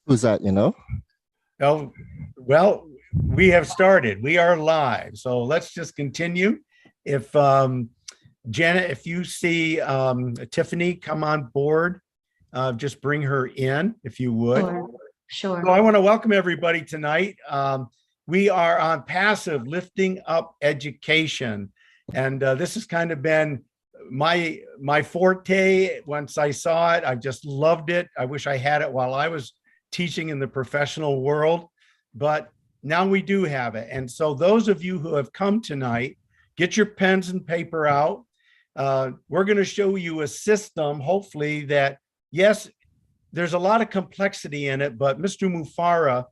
Who's that, you know? Oh, well, we have started. We are live. So let's just continue. If Janet, if you see Tiffany come on board, just bring her in if you would. Sure. Sure. So I want to welcome everybody tonight. We are on Passive, Lifting Up Education. And this has kind of been my forte. Once I saw it, I just loved it. I wish I had it while I was teaching in the professional world, but now we do have it. And so those of you who have come tonight, get your pens and paper out. We're going to show you a system, hopefully, that, yes, there's a lot of complexity in it, but Mr. Mufara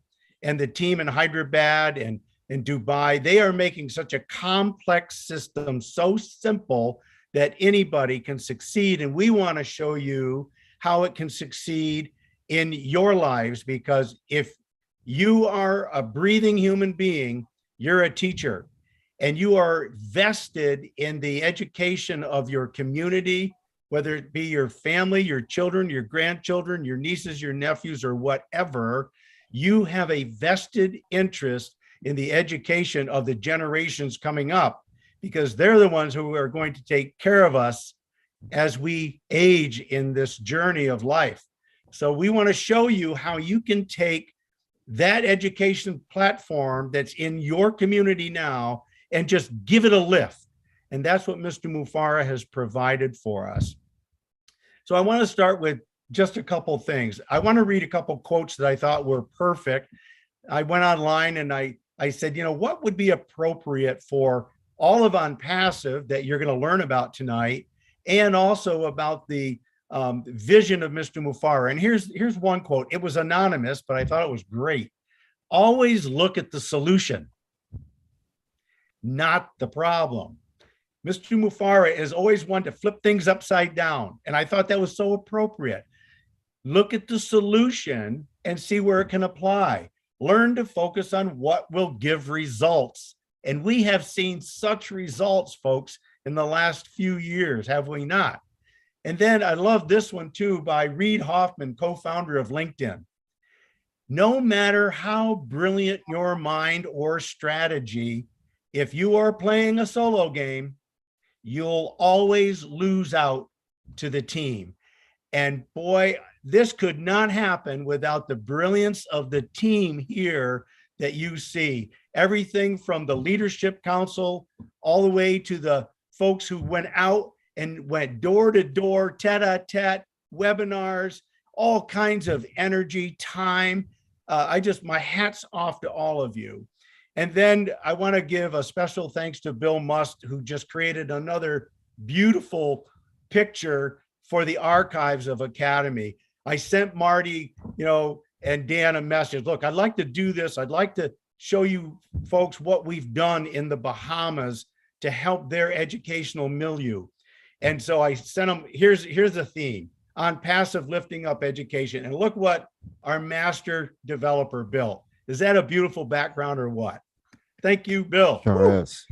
and the team in Hyderabad and in Dubai, they are making such a complex system so simple that anybody can succeed. And we want to show you how it can succeed in your lives, because if you are a breathing human being, you're a teacher, and you are vested in the education of your community, whether it be your family, your children, your grandchildren, your nieces, your nephews, or whatever. You have a vested interest in the education of the generations coming up, because they're the ones who are going to take care of us as we age in this journey of life. So we want to show you how you can take that education platform that's in your community now and just give it a lift. And that's what Mr. Mufara has provided for us. So I want to start with just a couple things. I want to read a couple quotes that I thought were perfect. I went online and I said, you know, what would be appropriate for all of ONPASSIVE that you're going to learn about tonight, and also about the vision of Mr. Mufara. And here's one quote. It was anonymous, but I thought it was great. Always look at the solution, not the problem. Mr. Mufara is always one to flip things upside down. And I thought that was so appropriate. Look at the solution and see where it can apply. Learn to focus on what will give results. And we have seen such results, folks, in the last few years, have we not? And then I love this one too, by Reid Hoffman, co-founder of LinkedIn. No matter how brilliant your mind or strategy, if you are playing a solo game, you'll always lose out to the team. And boy, this could not happen without the brilliance of the team here that you see. Everything from the Leadership Council all the way to the folks who went out and went door to door, tete-a-tete, webinars, all kinds of energy, time. My hat's off to all of you. And then I want to give a special thanks to Bill Must, who just created another beautiful picture for the archives of Academy. I sent Marty, and Dan a message. Look, I'd like to do this. I'd like to show you folks what we've done in the Bahamas to help their educational milieu. And so I sent them, here's the theme, ONPASSIVE, Lifting Up Education. And look what our master developer built. Is that a beautiful background or what? Thank you, Bill. Sure is.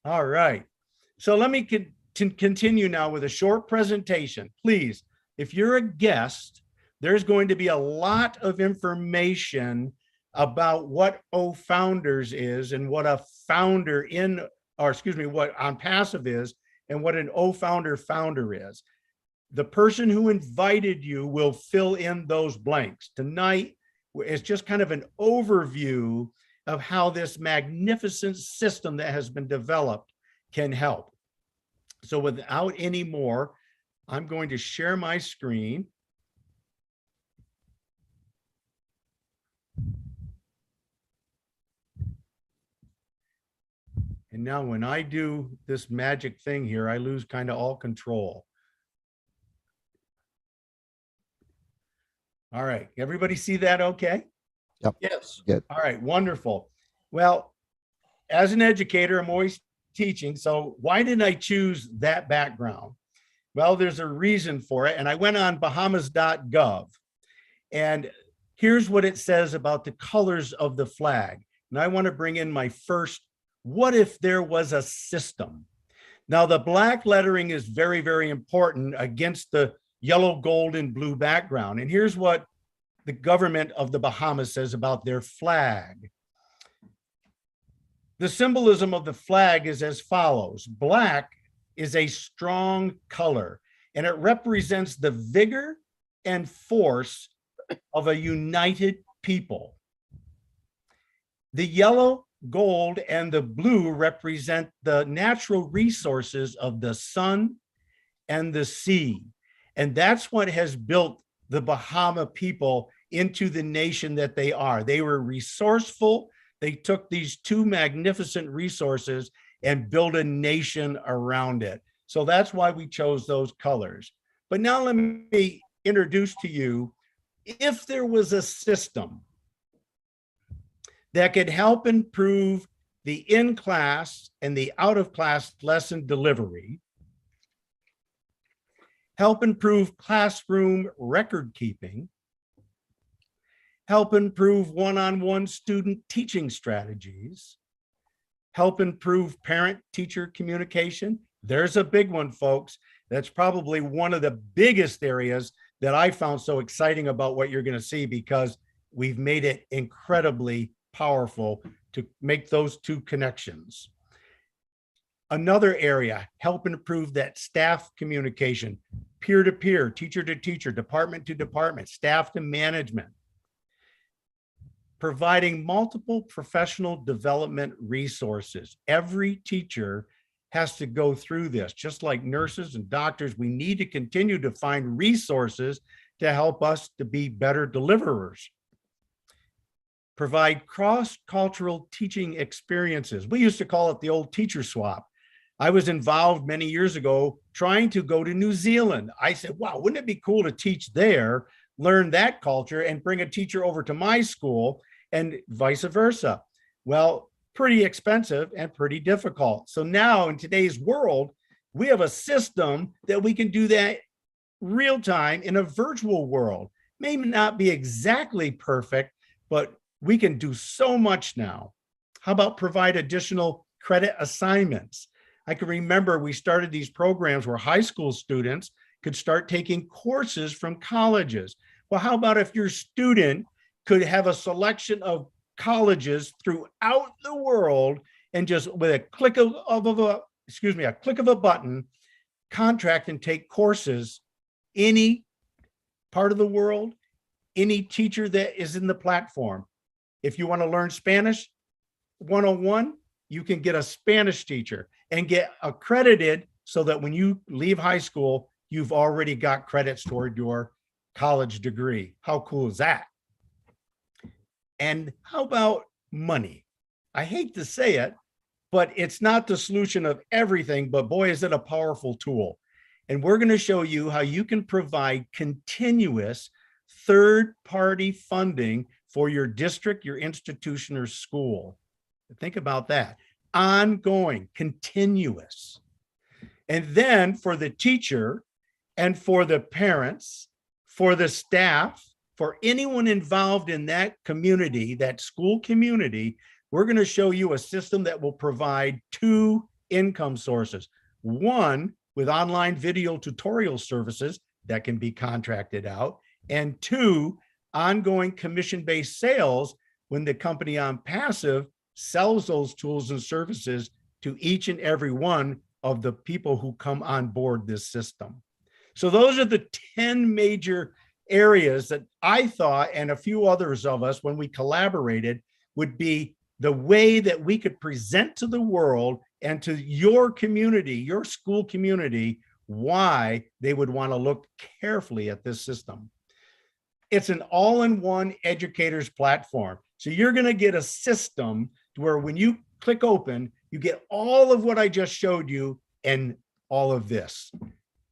All right. So let me continue now with a short presentation. Please, if you're a guest, there's going to be a lot of information about what OFounders is and what a founder what ONPASSIVE is and what an founder is. The person who invited you will fill in those blanks. Tonight is just kind of an overview of how this magnificent system that has been developed can help. So without any more, I'm going to share my screen. And now when I do this magic thing here, I lose kind of all control. All right, everybody see that okay? Yep. Yes. Good. All right, wonderful. Well, as an educator, I'm always teaching. So why did I choose that background? Well, there's a reason for it. And I went on bahamas.gov. And here's what it says about the colors of the flag. And I want to bring in my first, what if there was a system? Now, the black lettering is very, very important against the yellow, gold, and blue background. And here's what the government of the Bahamas says about their flag. The symbolism of the flag is as follows. Black is a strong color, and it represents the vigor and force of a united people. The yellow, gold, and the blue represent the natural resources of the sun and the sea. And that's what has built the Bahama people into the nation that they are. They were resourceful. They took these two magnificent resources and built a nation around it. So that's why we chose those colors. But now let me introduce to you, if there was a system that could help improve the in-class and the out-of-class lesson delivery, help improve classroom record keeping, help improve one-on-one student teaching strategies, help improve parent-teacher communication. There's a big one, folks. That's probably one of the biggest areas that I found so exciting about what you're going to see, because we've made it incredibly powerful to make those two connections. Another area, help improve that staff communication, peer-to-peer, teacher to teacher, department to department, staff to management. Providing multiple professional development resources. Every teacher has to go through this, just like nurses and doctors. We need to continue to find resources to help us to be better deliverers. Provide cross-cultural teaching experiences. We used to call it the old teacher swap. I was involved many years ago trying to go to New Zealand. I said, wow, wouldn't it be cool to teach there, learn that culture, and bring a teacher over to my school, and vice versa? Well, pretty expensive and pretty difficult. So now in today's world, we have a system that we can do that real time in a virtual world. May not be exactly perfect, but we can do so much now. How about provide additional credit assignments? I can remember we started these programs where high school students could start taking courses from colleges. Well, how about if your student could have a selection of colleges throughout the world, and just with a click of a button, contract and take courses any part of the world, any teacher that is in the platform. If you want to learn Spanish 101, you can get a Spanish teacher and get accredited so that when you leave high school, you've already got credits toward your college degree. How cool is that? And how about money? I hate to say it, but it's not the solution of everything, but boy, is it a powerful tool. And we're going to show you how you can provide continuous third-party funding for your district, your institution, or school. Think about that. Ongoing, continuous. And then for the teacher and for the parents, for the staff, for anyone involved in that community, that school community, we're going to show you a system that will provide two income sources. One, with online video tutorial services that can be contracted out, and two, ongoing commission-based sales when the company ONPASSIVE sells those tools and services to each and every one of the people who come on board this system. So those are the 10 major areas that I thought, and a few others of us, when we collaborated, would be the way that we could present to the world and to your community, your school community, why they would want to look carefully at this system. It's an all-in-one educators platform. So you're going to get a system where when you click open, you get all of what I just showed you and all of this.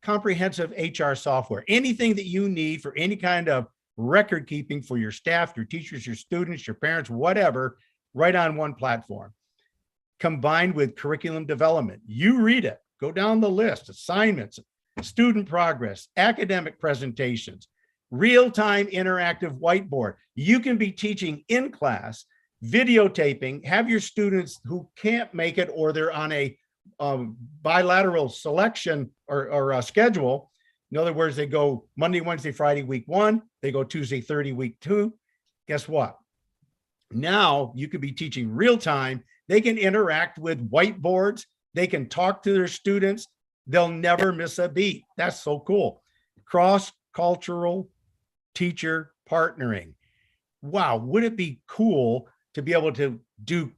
Comprehensive HR software, anything that you need for any kind of record keeping for your staff, your teachers, your students, your parents, whatever, right on one platform. Combined with curriculum development. You read it, go down the list, assignments, student progress, academic presentations, real-time interactive whiteboard. You can be teaching in class, videotaping, have your students who can't make it, or they're on a bilateral selection or schedule, In other words, they go Monday, Wednesday, Friday, week 1. They go Tuesday, 30, week 2. Guess what? Now you could be teaching real time. They can interact with whiteboards. They can talk to their students. They'll never miss a beat. That's so cool. Cross-cultural teacher partnering. Wow, would it be cool to be able to do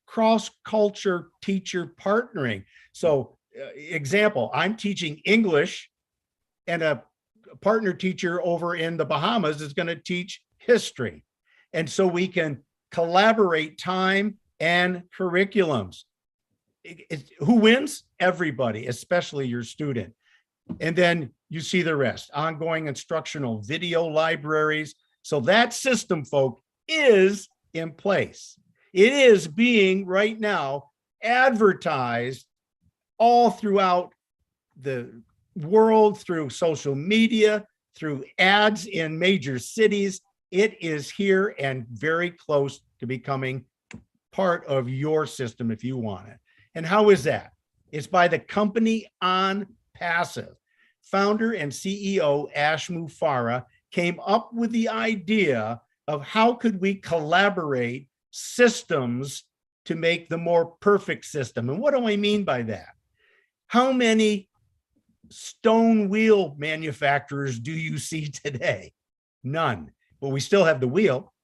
cross-culture teacher partnering? So example, I'm teaching English and a partner teacher over in the Bahamas is going to teach history. And so we can collaborate time and curriculums. Who wins? Everybody, especially your student. And then you see the rest, ongoing instructional video libraries. So that system, folk, is in place. It is being right now advertised all throughout the world, through social media, through ads in major cities. It is here and very close to becoming part of your system if you want it. And how is that? It's by the company ONPASSIVE. Founder and CEO Ash Mufareh came up with the idea of how could we collaborate systems to make the more perfect system. And what do I mean by that? How many stone wheel manufacturers do you see today? None. But we still have the wheel.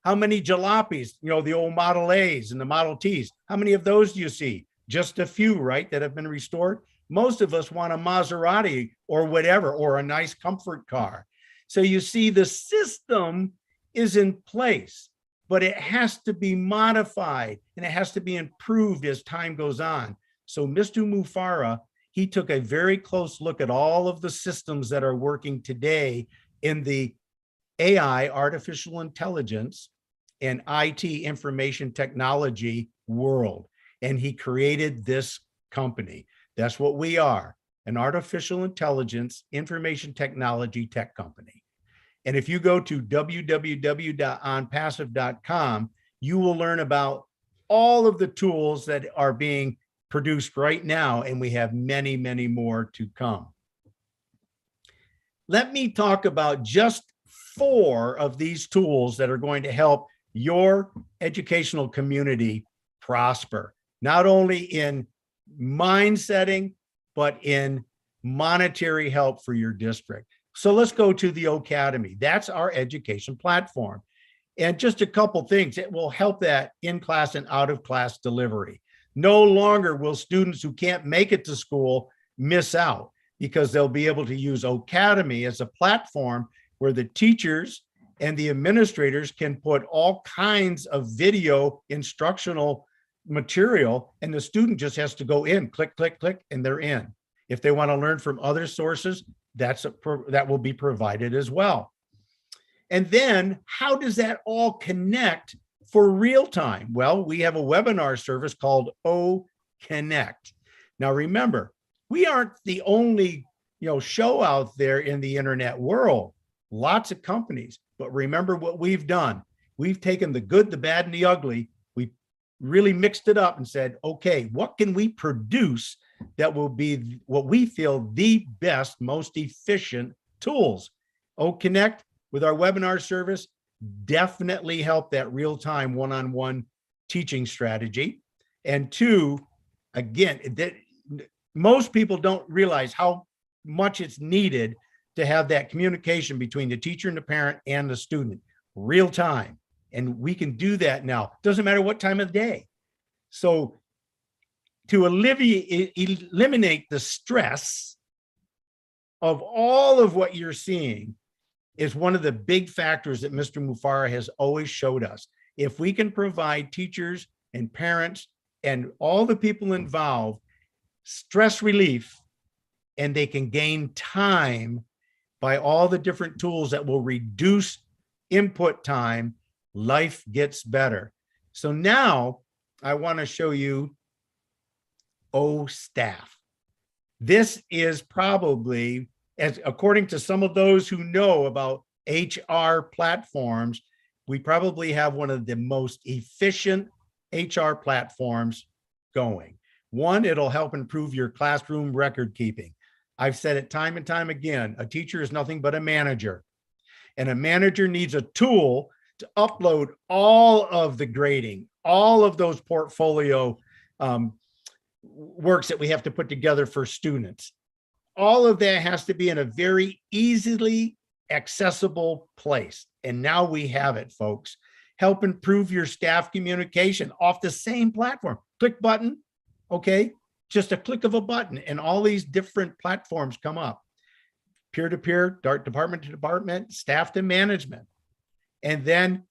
How many jalopies, the old Model A's and the Model T's, how many of those do you see? Just a few, right, that have been restored? Most of us want a Maserati or whatever, or a nice comfort car. So you see, the system is in place, but it has to be modified and it has to be improved as time goes on. So Mr. Mufareh, he took a very close look at all of the systems that are working today in the AI, artificial intelligence, and IT, information technology world. And he created this company. That's what we are, an artificial intelligence, information technology tech company. And if you go to www.onpassive.com, you will learn about all of the tools that are being produced right now, and we have many, many more to come. Let me talk about just 4 of these tools that are going to help your educational community prosper, not only in mind setting, but in monetary help for your district. So let's go to the Academy. That's our education platform. And just a couple things, it will help that in-class and out-of-class delivery. No longer will students who can't make it to school miss out, because they'll be able to use Academy as a platform where the teachers and the administrators can put all kinds of video instructional material, and the student just has to go in, click, click, click, and they're in. If they want to learn from other sources, that will be provided as well. And then how does that all connect for real time? Well, we have a webinar service called O Connect. Now, remember, we aren't the only show out there in the internet world. Lots of companies, but remember what we've done. We've taken the good, the bad, and the ugly. We really mixed it up and said, okay, what can we produce that will be what we feel the best, most efficient tools? O Connect with our webinar service definitely help that real-time one-on-one teaching strategy. And 2, again, most people don't realize how much it's needed to have that communication between the teacher and the parent and the student, real time. And we can do that now. Doesn't matter what time of day. So to eliminate the stress of all of what you're seeing is one of the big factors that Mr. Mufareh has always showed us. If we can provide teachers and parents and all the people involved stress relief, and they can gain time by all the different tools that will reduce input time, life gets better. So now I want to show you O Staff. This is probably, as according to some of those who know about HR platforms, we probably have one of the most efficient HR platforms going. One, it'll help improve your classroom record keeping. I've said it time and time again, a teacher is nothing but a manager. And a manager needs a tool to upload all of the grading, all of those portfolio works that we have to put together for students. All of that has to be in a very easily accessible place. And now we have it, folks. Help improve your staff communication off the same platform. Click button, okay? Just a click of a button, and all these different platforms come up. Peer-to-peer, department to department, staff to management. And then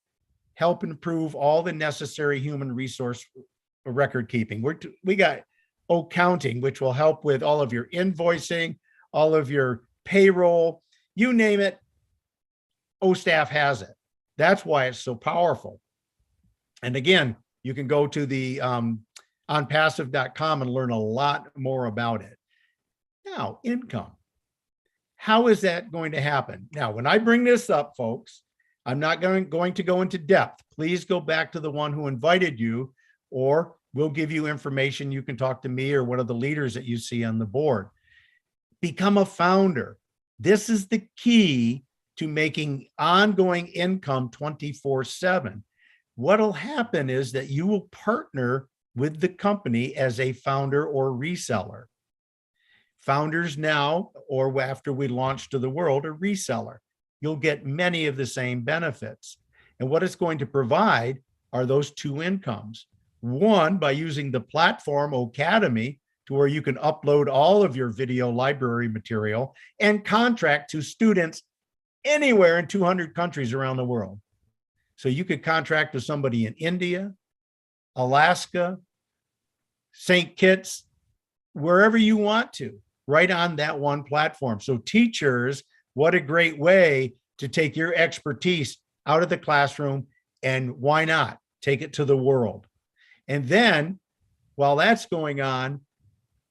help improve all the necessary human resource record keeping. We got accounting, which will help with all of your invoicing, all of your payroll, you name it, O-Staff has it. That's why it's so powerful. And again, you can go to the onpassive.com and learn a lot more about it. Now, income. How is that going to happen? Now, when I bring this up, folks, I'm not going to go into depth. Please go back to the one who invited you, or we'll give you information. You can talk to me or one of the leaders that you see on the board. Become a founder. This is the key to making ongoing income 24/7. What'll happen is that you will partner with the company as a founder or reseller. Founders now, or after we launch to the world, a reseller. You'll get many of the same benefits. And what it's going to provide are those two incomes. One, by using the platform Academy, to where you can upload all of your video library material and contract to students anywhere in 200 countries around the world. So you could contract with somebody in India, Alaska, St. Kitts, wherever you want to, right on that one platform. So teachers, what a great way to take your expertise out of the classroom, and why not take it to the world? And then while that's going on,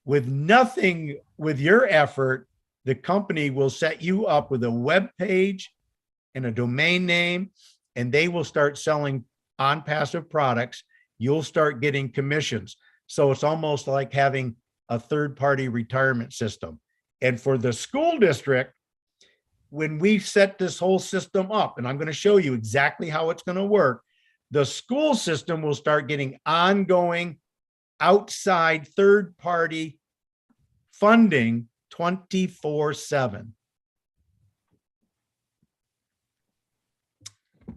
with nothing with your effort, the company will set you up with a web page and a domain name, and they will start selling OnPassive products. You'll start getting commissions. So it's almost like having a third-party retirement system. And for the school district, when we set this whole system up, and I'm going to show you exactly how it's going to work, the school system will start getting ongoing outside third-party funding 24/7.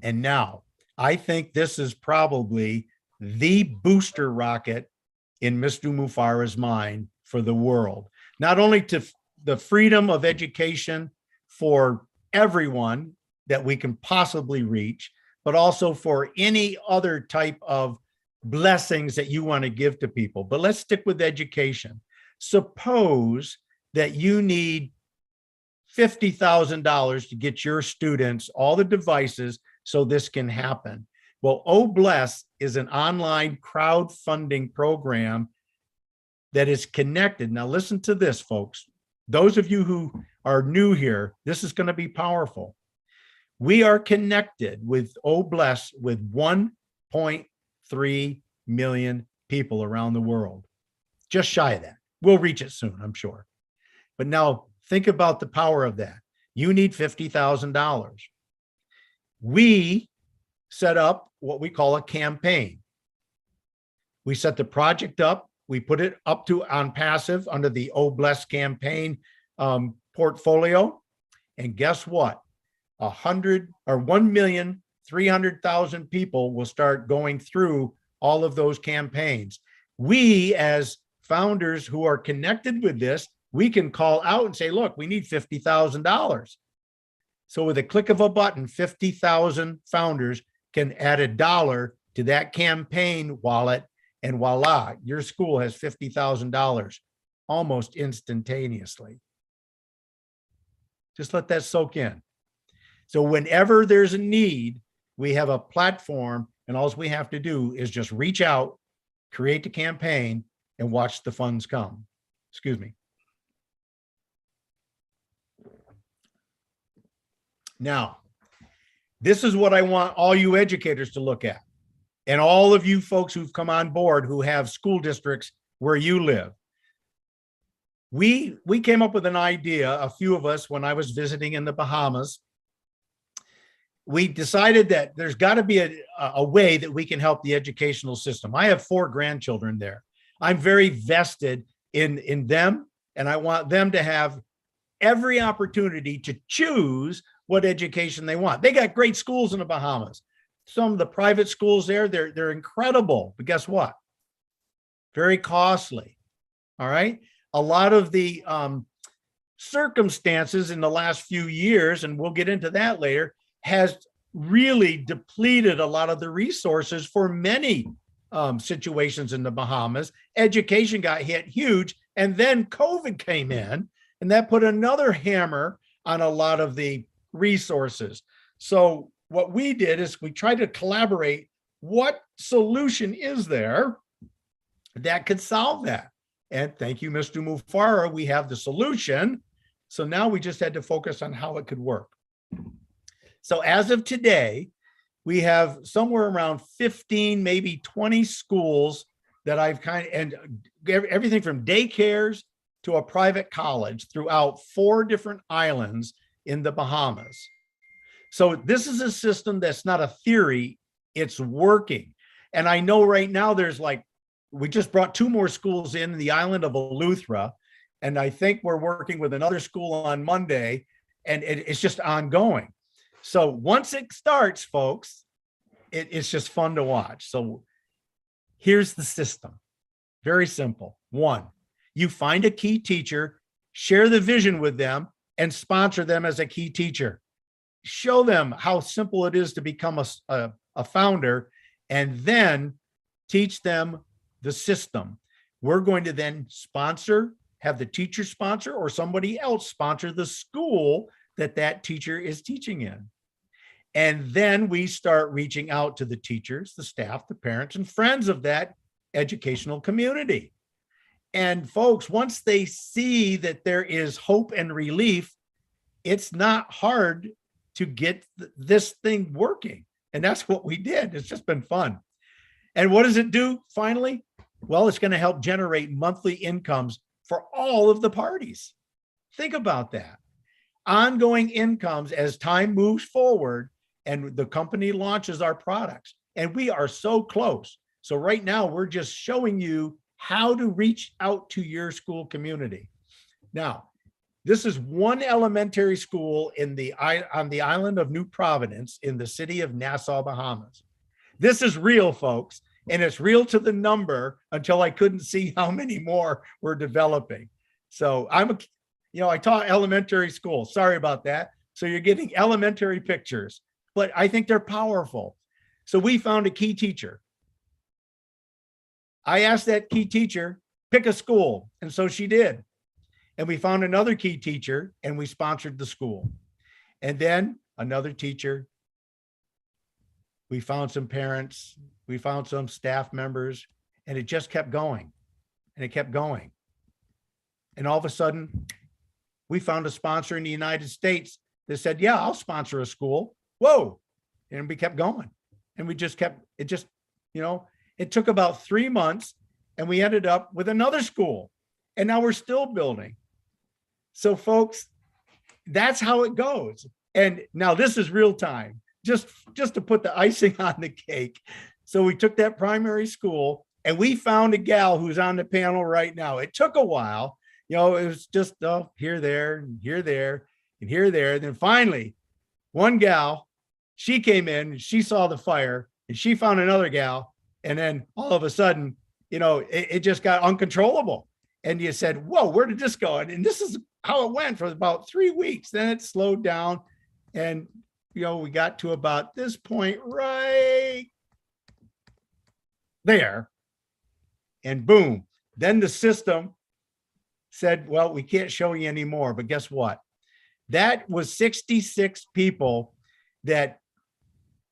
And now, I think this is probably the booster rocket in Mr. Mufara's mind for the world. Not only to the freedom of education for everyone that we can possibly reach, but also for any other type of blessings that you want to give to people. But let's stick with education. Suppose that you need $50,000 to get your students all the devices so this can happen. Well, OBless is an online crowdfunding program that is connected. Now listen to this, folks. Those of you who are new here, this is going to be powerful. We are connected with OBless with 1.3 million people around the world. Just shy of that. We'll reach it soon, I'm sure. But now think about the power of that. You need $50,000. We set up what we call a campaign. We set the project up. We put it up to OnPassive under the OBless campaign portfolio. And guess what? 1,300,000 people will start going through all of those campaigns. We, as founders who are connected with this, we can call out and say, look, we need $50,000. So with a click of a button, 50,000 founders can add $1 to that campaign wallet, and voila, your school has $50,000 almost instantaneously. Just let that soak in. So whenever there's a need, we have a platform, and all we have to do is just reach out, create the campaign, and watch the funds come. Excuse me. Now, this is what I want all you educators to look at, and all of you folks who've come on board who have school districts where you live. we came up with an idea, a few of us, when I was visiting in the Bahamas. We decided that there's got to be a way that we can help the educational system. I have 4 grandchildren there. I'm very vested in them, and I want them to have every opportunity to choose what education they want. They got great schools in the Bahamas. Some of the private schools there, they're incredible, but guess what? Very costly. All right. A lot of the circumstances in the last few years, and we'll get into that later, has really depleted a lot of the resources for many situations in the Bahamas. Education got hit huge, and then COVID came in, and that put another hammer on a lot of the resources. So what we did is we tried to collaborate. What solution is there that could solve that? And thank you, Mr. Mufara, we have the solution. So now we just had to focus on how it could work. So as of today, we have somewhere around 15, maybe 20 schools that I've and everything from daycares to a private college throughout 4 different islands in the Bahamas. So this is a system that's not a theory, it's working. And I know right now we just brought 2 more schools in the island of Eleuthera, and I think we're working with another school on Monday, and it's just ongoing. So once it starts, folks, it's just fun to watch. So here's the system. Very simple. 1, you find a key teacher, share the vision with them, and sponsor them as a key teacher. Show them how simple it is to become a founder, and then teach them the system. We're going to then have the teacher sponsor, or somebody else sponsor the school that teacher is teaching in. And then we start reaching out to the teachers, the staff, the parents, and friends of that educational community. And folks, once they see that there is hope and relief, it's not hard to get this thing working. And that's what we did. It's just been fun. And what does it do finally? Well, it's going to help generate monthly incomes for all of the parties. Think about that. Ongoing incomes as time moves forward and the company launches our products. And we are so close. So right now, we're just showing you how to reach out to your school community. Now, this is one elementary school on the island of New Providence in the city of Nassau, Bahamas. This is real, folks, and it's real to the number until I couldn't see how many more we're developing. So I taught elementary school. Sorry about that. So you're getting elementary pictures, but I think they're powerful. So we found a key teacher. I asked that key teacher, pick a school, and so she did. And we found another key teacher, and we sponsored the school. And then another teacher. We found some parents. We found some staff members, and it just kept going. And it kept going. And all of a sudden, we found a sponsor in the United States that said, yeah, I'll sponsor a school. Whoa. And we kept going. And we just kept, it took about 3 months, and we ended up with another school. And now we're still building. So folks, that's how it goes. And now this is real time, just to put the icing on the cake. So we took that primary school, and we found a gal who's on the panel right now. It took a while. It was just here, there, and here, there, and here, there. And then finally, one gal, she came in, she saw the fire, and she found another gal. And then all of a sudden, it just got uncontrollable. And you said, whoa, where did this go? And this is how it went for about 3 weeks. Then it slowed down. And, we got to about this point right there. And boom, then the system said, well, we can't show you anymore. But guess what? That was 66 people that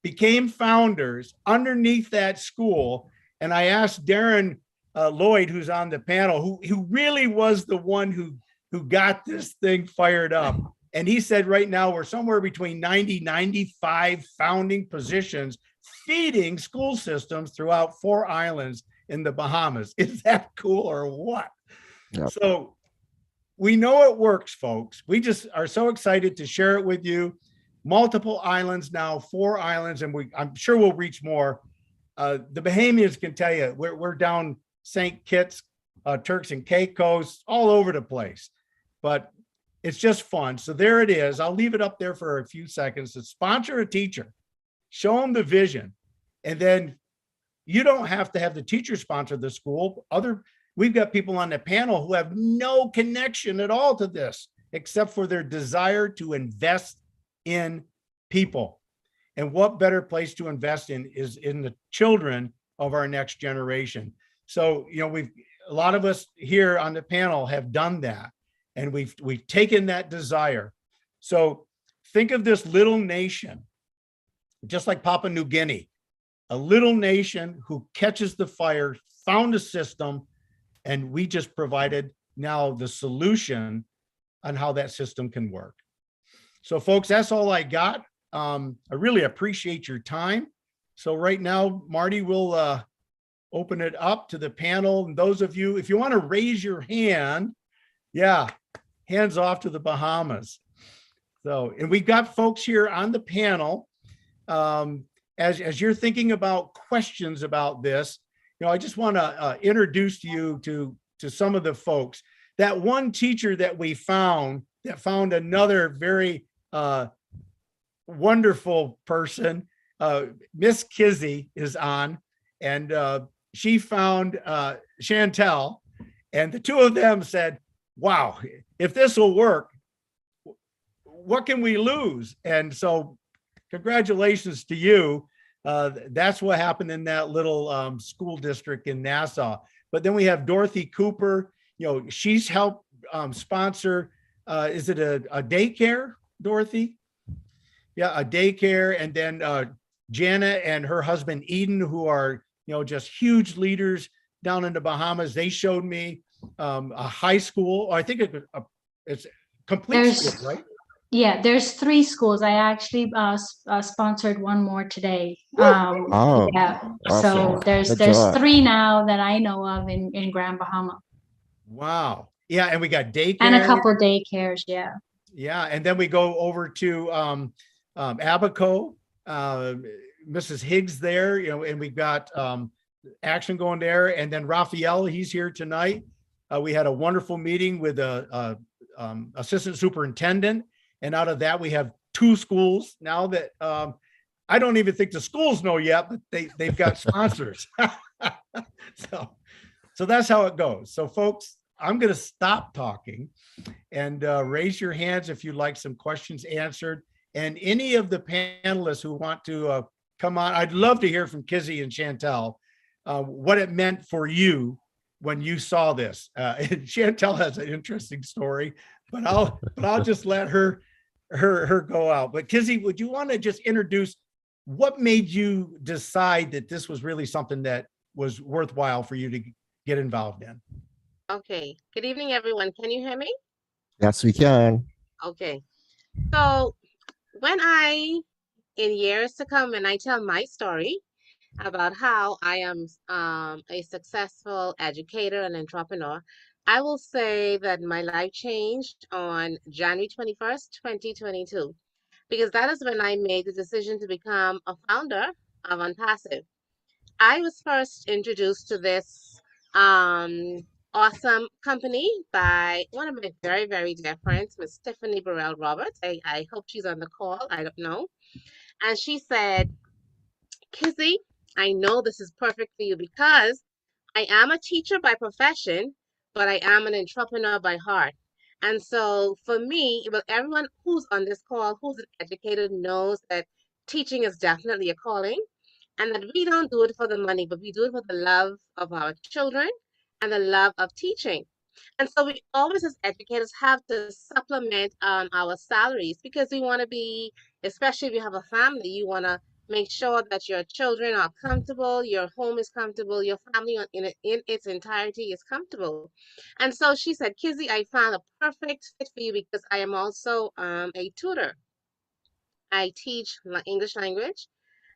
became founders underneath that school. And I asked Darren Lloyd, who's on the panel, who really was the one who got this thing fired up. And he said right now we're somewhere between 90, 95 founding positions feeding school systems throughout 4 islands in the Bahamas. Is that cool or what? Yep. So we know it works, folks. We just are so excited to share it with you. Multiple islands now, 4 islands, and I'm sure we'll reach more. The Bahamians can tell you we're down St. Kitts, Turks and Caicos, all over the place. But it's just fun. So there it is. I'll leave it up there for a few seconds to sponsor a teacher, show them the vision, and then you don't have to have the teacher sponsor the school. We've got people on the panel who have no connection at all to this, except for their desire to invest in people. And what better place to invest in is in the children of our next generation. So, a lot of us here on the panel have done that, and we've taken that desire. So think of this little nation, just like Papua New Guinea, a little nation who catches the fire, found a system, and we just provided now the solution on how that system can work. So folks, that's all I got. I really appreciate your time. So right now, Marty will open it up to the panel. And those of you, if you want to raise your hand, hands off to the Bahamas. So, and we've got folks here on the panel. As you're thinking about questions about this, I just want to introduce you to some of the folks. That one teacher that we found another very wonderful person, Miss Kizzy is on, and she found Chantel, and the two of them said, wow, if this will work, what can we lose? And so congratulations to you. That's what happened in that little school district in Nassau. But then we have Dorothy Cooper. She's helped sponsor, is it a daycare, Dorothy? Yeah, a daycare. And then Jana and her husband, Eden, who are, just huge leaders down in the Bahamas. They showed me a high school, or I think it's complete school, right? Yeah, there's 3 schools. I actually sponsored one more today. Oh, Yeah, awesome. so there's Good job. 3 now that I know of in Grand Bahama, Wow. Yeah, and we got daycare. and a couple daycares. Yeah. Yeah, and then we go over to Abaco, Mrs. Higgs there, and we've got action going there. And then Raphael, he's here tonight. We had a wonderful meeting with a assistant superintendent. And out of that, we have 2 schools now that I don't even think the schools know yet, but they've got sponsors. So that's how it goes. So folks, I'm going to stop talking and raise your hands if you'd like some questions answered. And any of the panelists who want to come on, I'd love to hear from Kizzy and Chantel, what it meant for you when you saw this. And Chantel has an interesting story, but I'll just let her go out. But Kizzy, would you want to just introduce what made you decide that this was really something that was worthwhile for you to get involved in? Okay. Good evening, everyone. Can you hear me? Yes, we can. Okay. So in years to come, when I tell my story about how I am a successful educator and entrepreneur, I will say that my life changed on January 21st, 2022, because that is when I made the decision to become a founder of ONPASSIVE. I was first introduced to this awesome company by one of my very, very dear friends, Miss Tiffany Burrell Roberts. I hope she's on the call. I don't know. And she said, Kizzy, I know this is perfect for you because I am a teacher by profession, but I am an entrepreneur by heart. And so for me, well, everyone who's on this call, who's an educator, knows that teaching is definitely a calling and that we don't do it for the money, but we do it for the love of our children and the love of teaching. And so we always, as educators, have to supplement our salaries because we want to be, especially if you have a family, you want to make sure that your children are comfortable, your home is comfortable, your family in its entirety is comfortable. And so she said, Kizzy, I found a perfect fit for you because I am also a tutor. I teach English language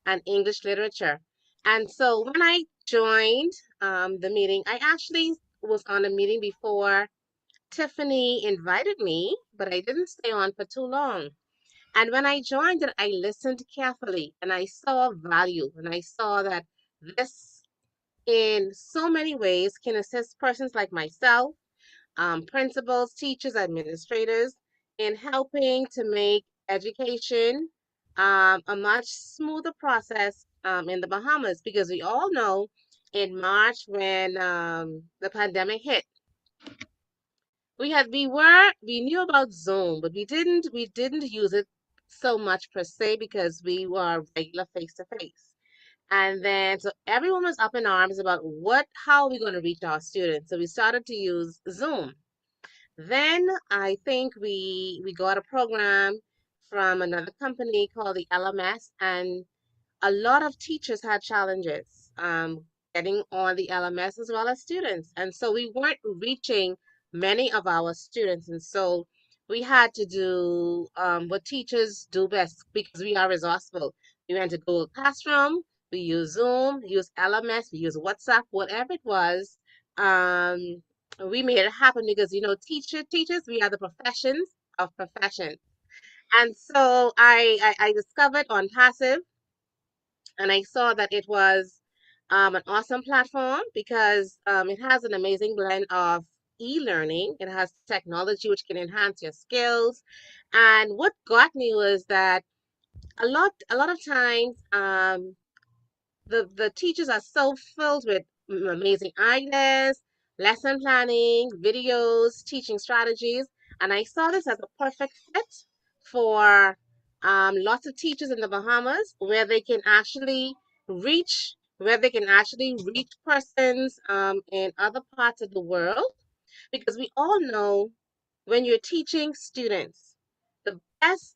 and English literature. And so when I joined the meeting, I actually was on a meeting before Tiffany invited me, but I didn't stay on for too long. And when I joined it, I listened carefully and I saw value and I saw that this, in so many ways, can assist persons like myself, principals, teachers, administrators, in helping to make education a much smoother process in the Bahamas, because we all know in March when the pandemic hit, we knew about Zoom, but we didn't use it so much per se because we were regular face to face. And then so everyone was up in arms about how are we going to reach our students. So we started to use Zoom. Then I think we got a program from another company called the LMS, and a lot of teachers had challenges getting on the LMS as well as students. And so we weren't reaching many of our students. And so we had to do what teachers do best because we are resourceful. We went to Google Classroom, we use Zoom, we use LMS, we use WhatsApp, whatever it was. Um, we made it happen because, teachers, we are the professions of professions. And so I discovered on Passive, and I saw that it was an awesome platform because it has an amazing blend of e-learning. It has technology which can enhance your skills. And what got me was that a lot of times the teachers are so filled with amazing ideas, lesson planning, videos, teaching strategies, and I saw this as a perfect fit for lots of teachers in the Bahamas where they can actually reach persons in other parts of the world, because we all know when you're teaching students, the best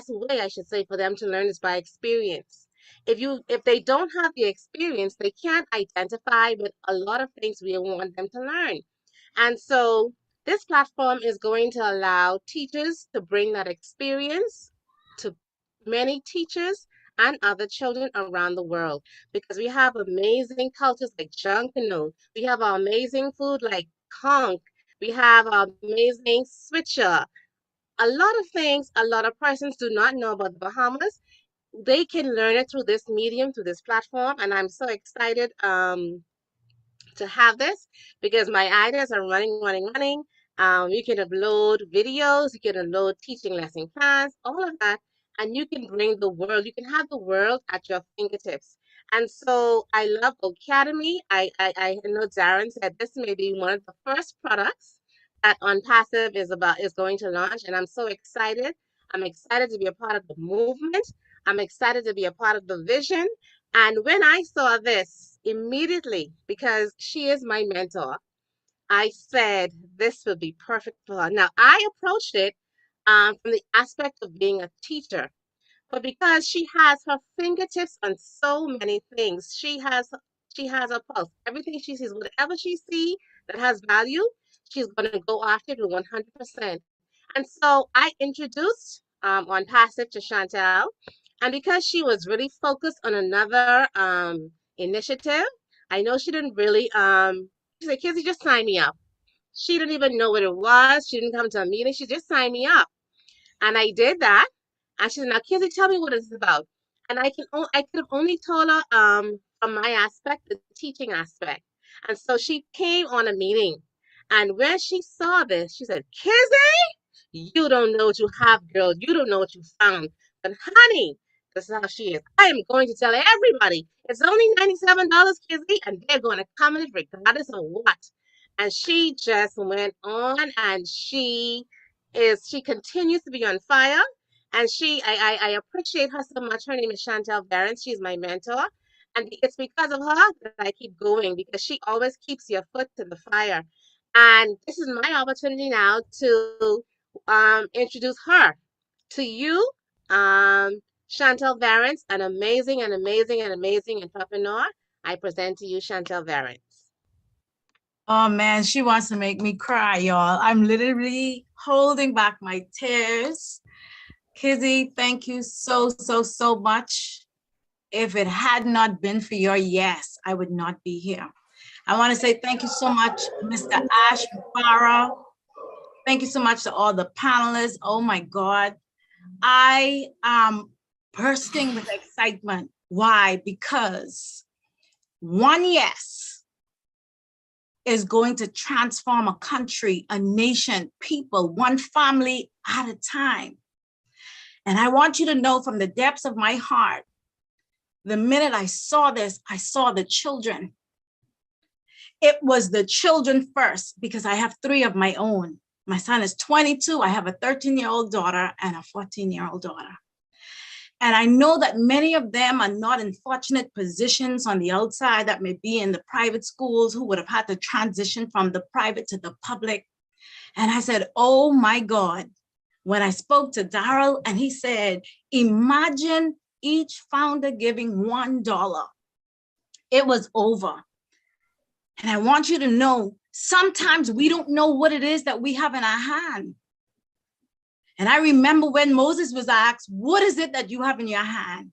way I should say for them to learn is by experience. If they don't have the experience, they can't identify with a lot of things we want them to learn. And so this platform is going to allow teachers to bring that experience to many teachers and other children around the world, because we have amazing cultures like Junkanoo. We have our amazing food like conch. We have our amazing switcher. A lot of things a lot of persons do not know about the Bahamas. They can learn it through this medium, through this platform, and I'm so excited to have this because my ideas are running, running, running. You can upload videos, you can upload teaching lesson plans, all of that, and you can you can have the world at your fingertips. And so I love Academy. I know Darren said this may be one of the first products that OnPassive is going to launch, and I'm so excited. I'm excited to be a part of the movement. I'm excited to be a part of the vision. And when I saw this immediately, because she is my mentor, I said this would be perfect for her. Now, I approached it from the aspect of being a teacher, but because she has her fingertips on so many things, she has a pulse. Everything she sees, whatever she sees that has value, she's going to go after it with 100%. And so I introduced OnPassive to Chantel, and because she was really focused on another initiative, I know she didn't really she said, Kizzy, just sign me up. She didn't even know what it was. She didn't come to a meeting. She just signed me up. And I did that. And she said, now, Kizzy, tell me what it's about. And I could have only told her from my aspect, the teaching aspect. And so she came on a meeting. And when she saw this, she said, Kizzy, you don't know what you have, girl. You don't know what you found. But honey, this is how she is. I am going to tell everybody it's only $97, Kizzy, and they're going to come in it regardless of what. And she just went on, and she continues to be on fire, and I appreciate her so much. Her name is Chantel Barron. She's my mentor, and it's because of her that I keep going, because she always keeps your foot to the fire. And this is my opportunity now to introduce her to you. Chantel Varens, an amazing and amazing and amazing entrepreneur. I present to you Chantel Varens. Oh man, she wants to make me cry, y'all. I'm literally holding back my tears. Kizzy, thank you so, so, so much. If it had not been for your yes, I would not be here. I want to say thank you so much, Mr. Ash Farah. Thank you so much to all the panelists. Oh my God. I am bursting with excitement. Why? Because one yes is going to transform a country, a nation, people, one family at a time. And I want you to know from the depths of my heart, the minute I saw this, I saw the children. It was the children first, because I have 3 of my own. My son is 22. I have a 13-year-old daughter and a 14-year-old daughter. And I know that many of them are not in fortunate positions on the outside that may be in the private schools, who would have had to transition from the private to the public. And I said, oh my God, when I spoke to Narelle and he said, imagine each founder giving $1, it was over. And I want you to know, sometimes we don't know what it is that we have in our hand. And I remember when Moses was asked, what is it that you have in your hand?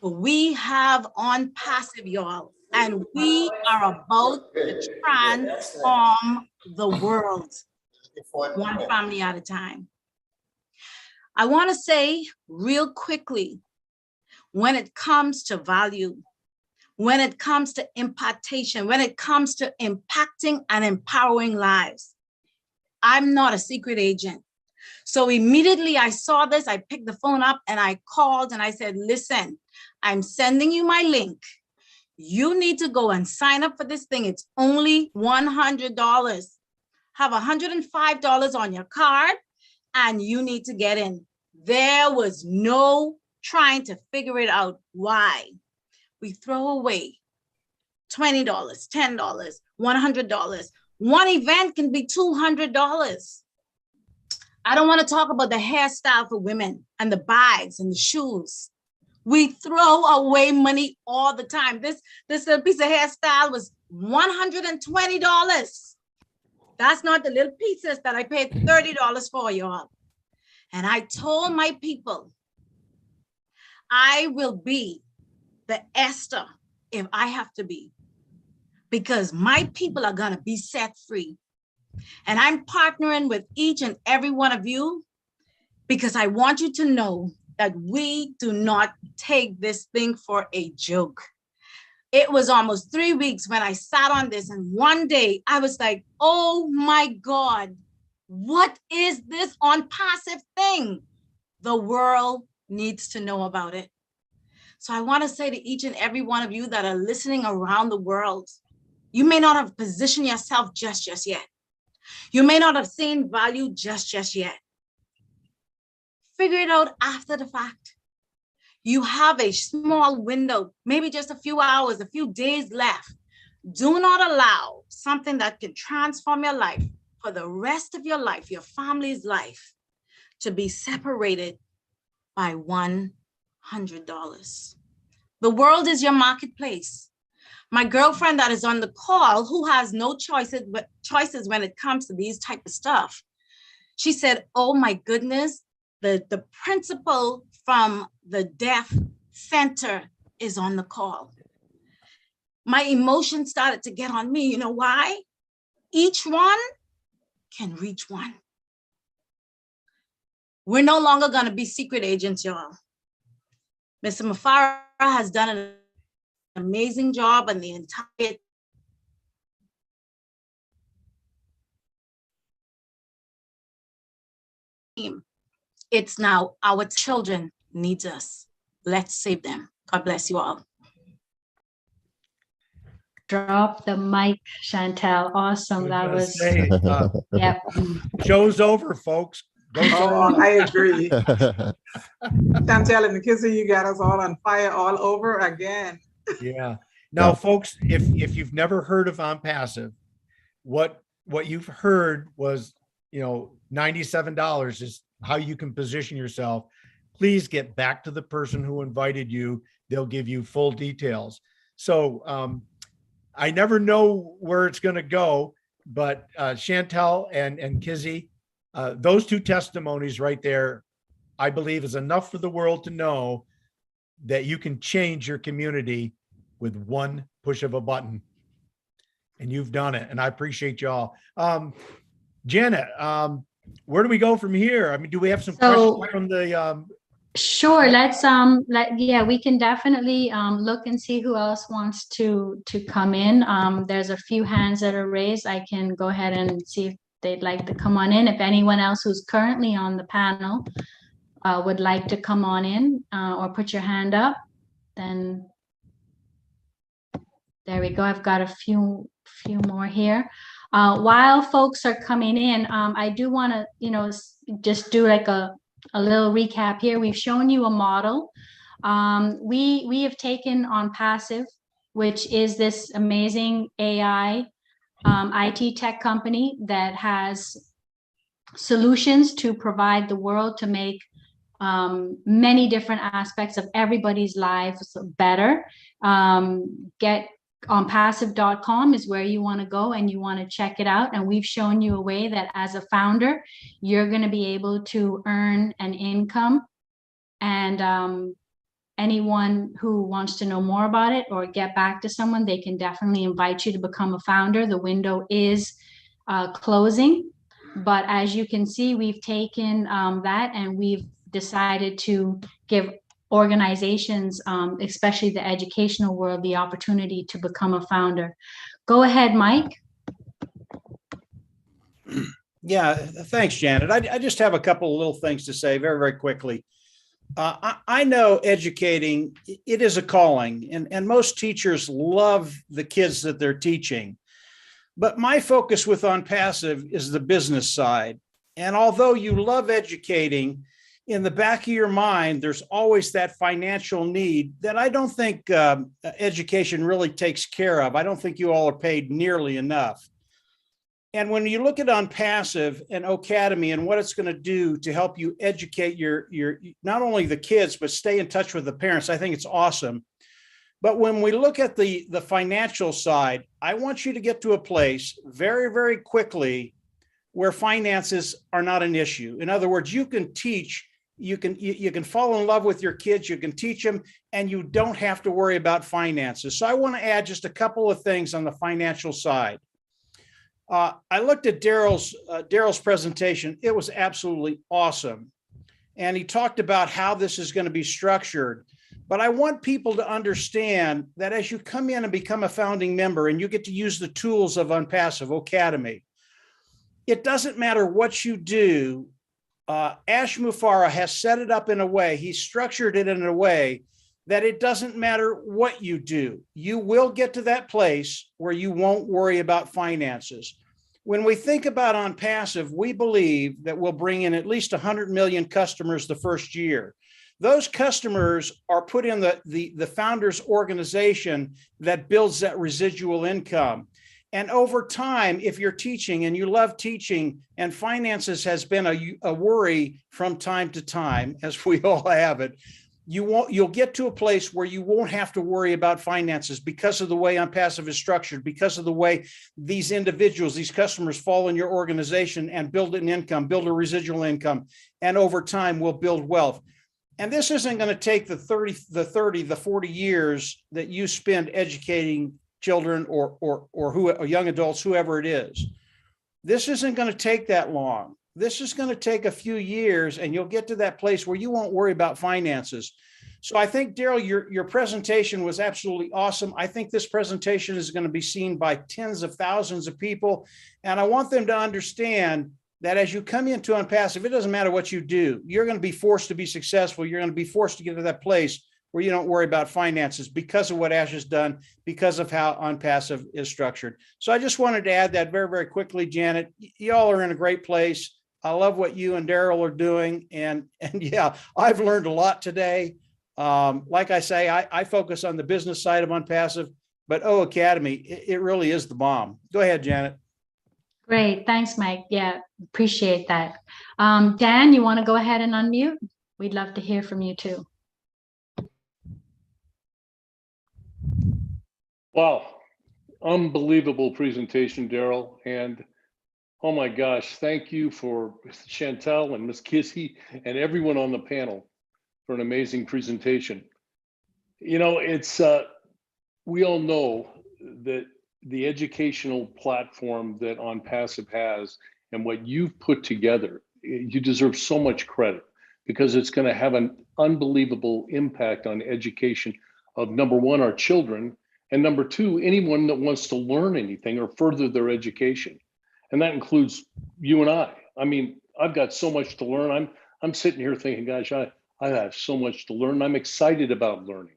But we have ONPASSIVE, y'all, and we are about to transform the world, one family at a time. I want to say real quickly, when it comes to value, when it comes to impartation, when it comes to impacting and empowering lives, I'm not a secret agent. So immediately I saw this, I picked the phone up and I called and I said, listen, I'm sending you my link. You need to go and sign up for this thing. It's only $100. Have $105 on your card and you need to get in. There was no trying to figure it out. Why? We throw away $20, $10, $100. One event can be $200. I don't want to talk about the hairstyle for women and the bags and the shoes. We throw away money all the time. This little piece of hairstyle was $120. That's not the little pieces that I paid $30 for, y'all. And I told my people, I will be the Esther if I have to be, because my people are going to be set free. And I'm partnering with each and every one of you because I want you to know that we do not take this thing for a joke. It was almost 3 weeks when I sat on this, and one day I was like, oh my God, what is this ONPASSIVE thing? The world needs to know about it. So I want to say to each and every one of you that are listening around the world, you may not have positioned yourself just yet. You may not have seen value just yet. Figure it out after the fact. You have a small window, maybe just a few hours, a few days left. Do not allow something that can transform your life for the rest of your life, your family's life, to be separated by $100. The world is your marketplace. My girlfriend that is on the call, who has no choices when it comes to these type of stuff, she said, oh my goodness, the principal from the deaf center is on the call. My emotions started to get on me. You know why? Each one can reach one. We're no longer going to be secret agents, y'all. Mr. Mufara has done an amazing job on the entire team. It's now our children needs us. Let's save them. God bless you all. Drop the mic, Chantel. Awesome. That was, yep. Show's over, folks. Oh, I agree. Chantel and Nikisi, you got us all on fire all over again. Yeah. Now, folks, if you've never heard of ONPASSIVE, what you've heard was, $97 is how you can position yourself. Please get back to the person who invited you. They'll give you full details. So I never know where it's going to go, but Chantel and Kizzy, those two testimonies right there, I believe is enough for the world to know that you can change your community with one push of a button. And you've done it. And I appreciate y'all. Janet, where do we go from here? I mean, do we have some So- questions from the, Sure, yeah, we can definitely look and see who else wants to come in. There's a few hands that are raised. I can go ahead and see if they'd like to come on in. If anyone else who's currently on the panel would like to come on in or put your hand up, then there we go. I've got a few more here. While folks are coming in, I do want to, just do like a little recap here. We've shown you a model. We have taken ONPASSIVE, which is this amazing AI IT tech company that has solutions to provide the world to make many different aspects of everybody's lives better. Get onpassive.com is where you want to go and you want to check it out. And we've shown you a way that as a founder, you're going to be able to earn an income. And anyone who wants to know more about it or get back to someone, they can definitely invite you to become a founder. The window is closing. But as you can see, we've taken that and we've decided to give organizations, especially the educational world, the opportunity to become a founder. Go ahead, Mike. Yeah, thanks, Janet. I just have a couple of little things to say very, very quickly. I know educating, it is a calling, and most teachers love the kids that they're teaching. But my focus with ONPASSIVE is the business side. And although you love educating, in the back of your mind, there's always that financial need that I don't think education really takes care of. I don't think you all are paid nearly enough. And when you look at ONPASSIVE and Academy and what it's going to do to help you educate your not only the kids, but stay in touch with the parents, I think it's awesome. But when we look at the financial side, I want you to get to a place very, very quickly where finances are not an issue. In other words, you can teach, you can fall in love with your kids, you can teach them, and you don't have to worry about finances. So I want to add just a couple of things on the financial side. I looked at Daryl's presentation. It was absolutely awesome. And he talked about how this is going to be structured. But I want people to understand that as you come in and become a founding member and you get to use the tools of ONPASSIVE Academy, it doesn't matter what you do. Ash Mufarah has set it up in a way, he's structured it in a way that it doesn't matter what you do. You will get to that place where you won't worry about finances. When we think about ONPASSIVE, we believe that we'll bring in at least 100 million customers the first year. Those customers are put in the founders organization that builds that residual income. And over time, if you're teaching and you love teaching and finances has been a worry from time to time, as we all have it, you'll get to a place where you won't have to worry about finances because of the way ONPASSIVE is structured, because of the way these individuals, these customers fall in your organization and build an income, build a residual income, and over time will build wealth. And this isn't going to take the 40 years that you spend educating children or young adults, whoever it is. This isn't going to take that long. This is going to take a few years and you'll get to that place where you won't worry about finances. So I think, Daryl, your presentation was absolutely awesome. I think this presentation is going to be seen by tens of thousands of people. And I want them to understand that as you come into ONPASSIVE, it doesn't matter what you do. You're going to be forced to be successful. You're going to be forced to get to that place where you don't worry about finances because of what Ash has done, because of how ONPASSIVE is structured. So I just wanted to add that very, very quickly, Janet. Y'all are in a great place. I love what you and Daryl are doing. And yeah, I've learned a lot today. Like I say, I focus on the business side of ONPASSIVE, but Academy, it really is the bomb. Go ahead, Janet. Great. Thanks, Mike. Yeah, appreciate that. Dan, you want to go ahead and unmute? We'd love to hear from you too. Wow. Unbelievable presentation, Daryl. And oh my gosh, thank you for Chantel and Miss Kissy and everyone on the panel for an amazing presentation. You know, it's we all know that the educational platform that ONPASSIVE has and what you've put together, you deserve so much credit, because it's going to have an unbelievable impact on education of, number one, our children, and number two, anyone that wants to learn anything or further their education. And that includes you and I. I mean, I've got so much to learn. I'm sitting here thinking, gosh, I have so much to learn. I'm excited about learning.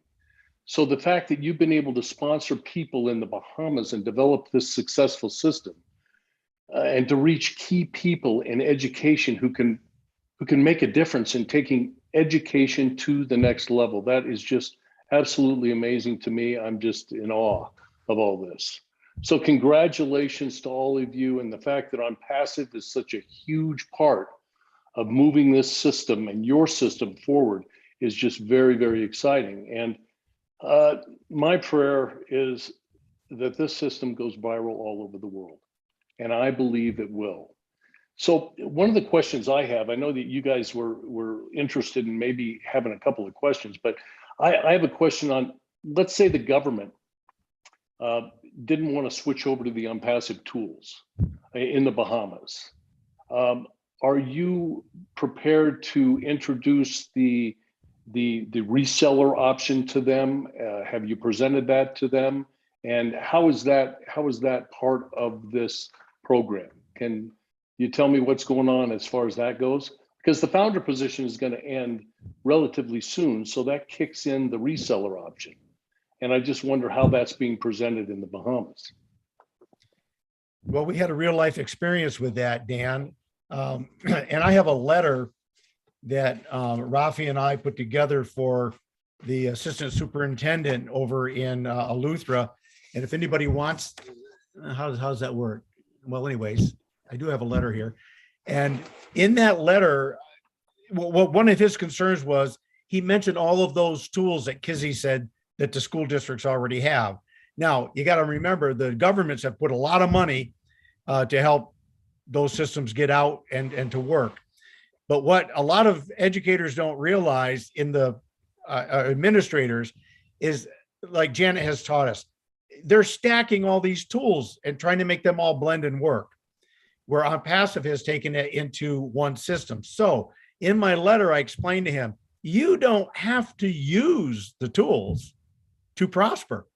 So the fact that you've been able to sponsor people in the Bahamas and develop this successful system, and to reach key people in education who can make a difference in taking education to the next level, that is just absolutely amazing to me. I'm just in awe of all this. So congratulations to all of you, and the fact that ONPASSIVE is such a huge part of moving this system and your system forward is just very, very exciting. And my prayer is that this system goes viral all over the world, and I believe it will. So one of the questions I have, I know that you guys were interested in maybe having a couple of questions, but I have a question on, let's say the government didn't want to switch over to the ONPASSIVE tools in the Bahamas. Are you prepared to introduce the reseller option to them? Have you presented that to them? And how is that part of this program? Can you tell me what's going on as far as that goes? Because the founder position is going to end relatively soon, so that kicks in the reseller option. And I just wonder how that's being presented in the Bahamas. Well, we had a real life experience with that, Dan. And I have a letter that Rafi and I put together for the assistant superintendent over in Eleuthera. And if anybody wants, how does that work? Well, anyways, I do have a letter here. And in that letter, one of his concerns was, he mentioned all of those tools that Kizzy said that the school districts already have. Now, you got to remember, the governments have put a lot of money to help those systems get out and to work. But what a lot of educators don't realize, in the administrators, is, like Janet has taught us, they're stacking all these tools and trying to make them all blend and work, where ONPASSIVE has taken it into one system. So in my letter, I explained to him, you don't have to use the tools to prosper.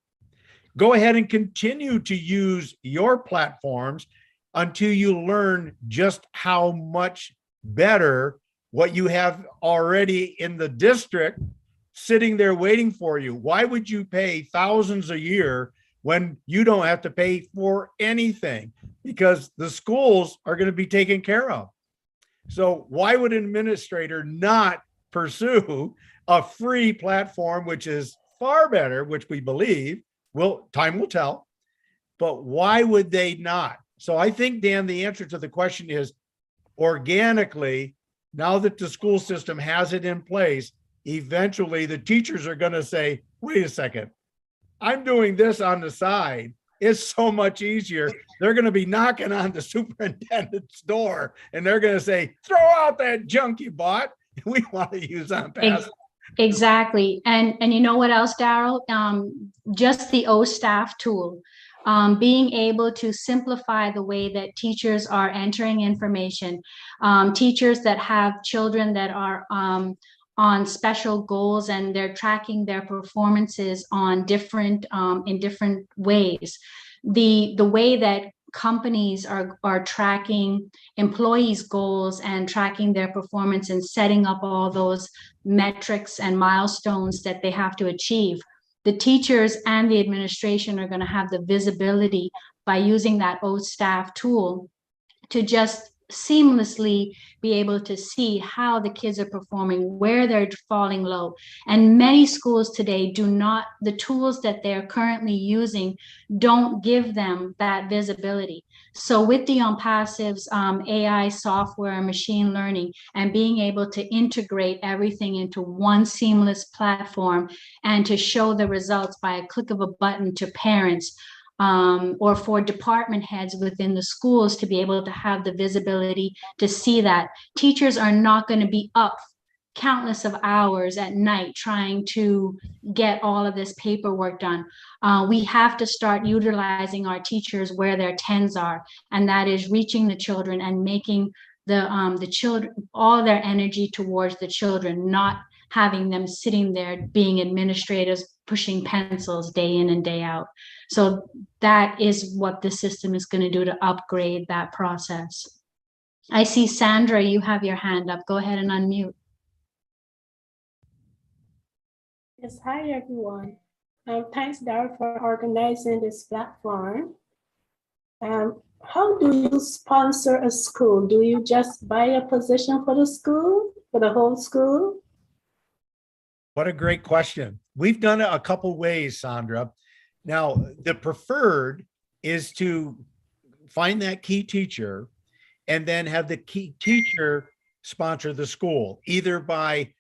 Go ahead and continue to use your platforms until you learn just how much better what you have already in the district sitting there waiting for you. Why would you pay thousands a year when you don't have to pay for anything? Because the schools are going to be taken care of. So why would an administrator not pursue a free platform, which is far better, which we believe time will tell, but why would they not? So I think, Dan, the answer to the question is, organically, now that the school system has it in place, eventually the teachers are going to say, wait a second, I'm doing this on the side. It's so much easier. They're going to be knocking on the superintendent's door, and they're going to say, throw out that junk you bought. We want to use ONPASSIVE. Exactly. And you know what else, Darrell? Just the OStaff tool. Being able to simplify the way that teachers are entering information, teachers that have children that are on special goals and they're tracking their performances on different in different ways. The way that companies are tracking employees' goals and tracking their performance and setting up all those metrics and milestones that they have to achieve. The teachers and the administration are going to have the visibility by using that OStaff tool to just seamlessly be able to see how the kids are performing, where they're falling low. And many schools today do not, the tools that they're currently using don't give them that visibility. So with the ONPASSIVE's AI software and machine learning, and being able to integrate everything into one seamless platform and to show the results by a click of a button to parents, or for department heads within the schools to be able to have the visibility to see that. Teachers are not going to be up countless of hours at night trying to get all of this paperwork done. We have to start utilizing our teachers where their tens are, and that is reaching the children and making the children, all their energy towards the children, not having them sitting there being administrators, pushing pencils day in and day out. So that is what the system is going to do to upgrade that process. I see Sandra, you have your hand up. Go ahead and unmute. Yes, hi everyone. Thanks, Darryl, for organizing this platform. How do you sponsor a school? Do you just buy a position for the school, for the whole school? What a great question. We've done it a couple ways, Sandra. Now, the preferred is to find that key teacher and then have the key teacher sponsor the school, either by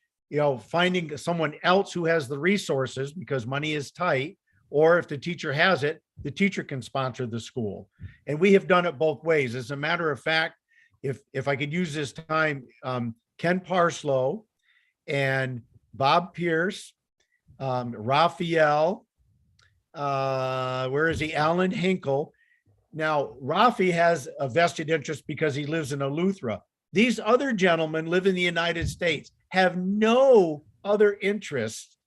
finding someone else who has the resources because money is tight, or if the teacher has it, the teacher can sponsor the school. And we have done it both ways. As a matter of fact, if I could use this time, Ken Parslow and Bob Pierce, Raphael, where is he? Alan Hinkle. Now, Rafi has a vested interest because he lives in Eleuthera. These other gentlemen live in the United States, have no other interest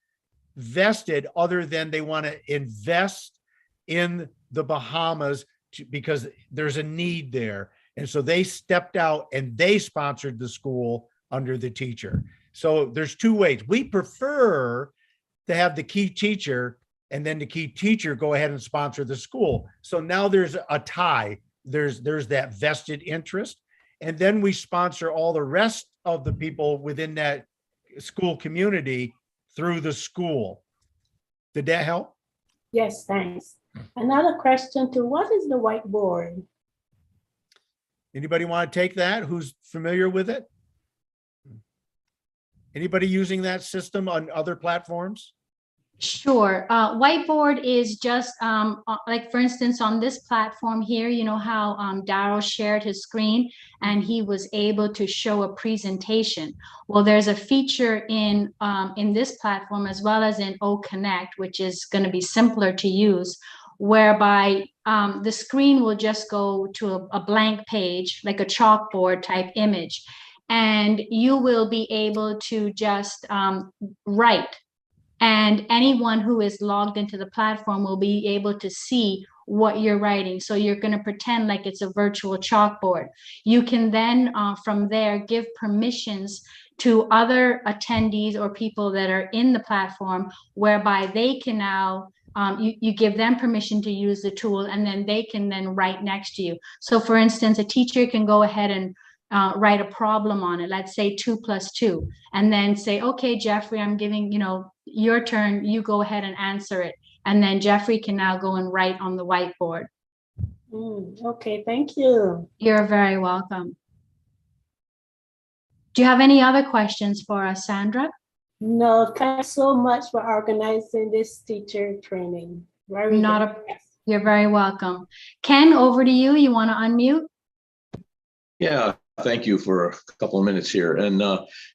vested other than they want to invest in the Bahamas because there's a need there. And so they stepped out and they sponsored the school under the teacher. So there's two ways. We prefer to have the key teacher and then the key teacher go ahead and sponsor the school. So now there's a tie. There's that vested interest. And then we sponsor all the rest of the people within that school community through the school. Did that help? Yes, thanks. Another question too, what is the whiteboard? Anybody want to take that? Who's familiar with it? Anybody using that system on other platforms? Sure. Whiteboard is just like, for instance, on this platform here, you know how Darryl shared his screen and he was able to show a presentation. Well, there's a feature in this platform as well as in OConnect, which is going to be simpler to use, whereby the screen will just go to a blank page, like a chalkboard type image, and you will be able to just write. And anyone who is logged into the platform will be able to see what you're writing. So you're going to pretend like it's a virtual chalkboard. You can then, from there, give permissions to other attendees or people that are in the platform, whereby they can now, you give them permission to use the tool, and then they can then write next to you. So for instance, a teacher can go ahead and write a problem on it. Let's say 2 + 2, and then say, okay, Jeffrey, I'm giving, your turn, you go ahead and answer it. And then Jeffrey can now go and write on the whiteboard. Okay, thank you. You're very welcome. Do you have any other questions for us, Sandra? No, thanks so much for organizing this teacher training. You're very welcome. Ken, over to you. You want to unmute? Yeah, thank you for a couple of minutes here. And,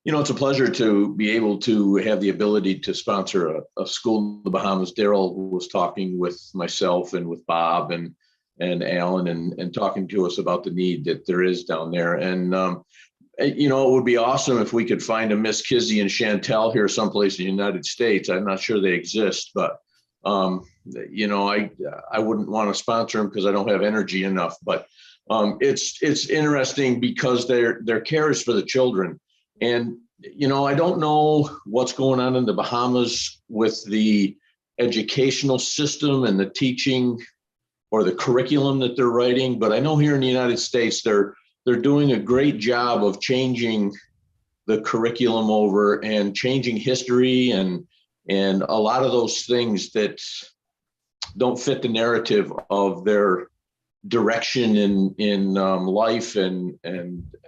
it's a pleasure to be able to have the ability to sponsor a school in the Bahamas. Darryl was talking with myself and with Bob and Alan and talking to us about the need that there is down there. And, it would be awesome if we could find a Miss Kizzy and Chantel here someplace in the United States. I'm not sure they exist, but, I wouldn't want to sponsor them because I don't have energy enough. But it's interesting because their care is for the children. And, I don't know what's going on in the Bahamas with the educational system and the teaching or the curriculum that they're writing, but I know here in the United States, they're doing a great job of changing the curriculum over and changing history and a lot of those things that don't fit the narrative of their direction in life. And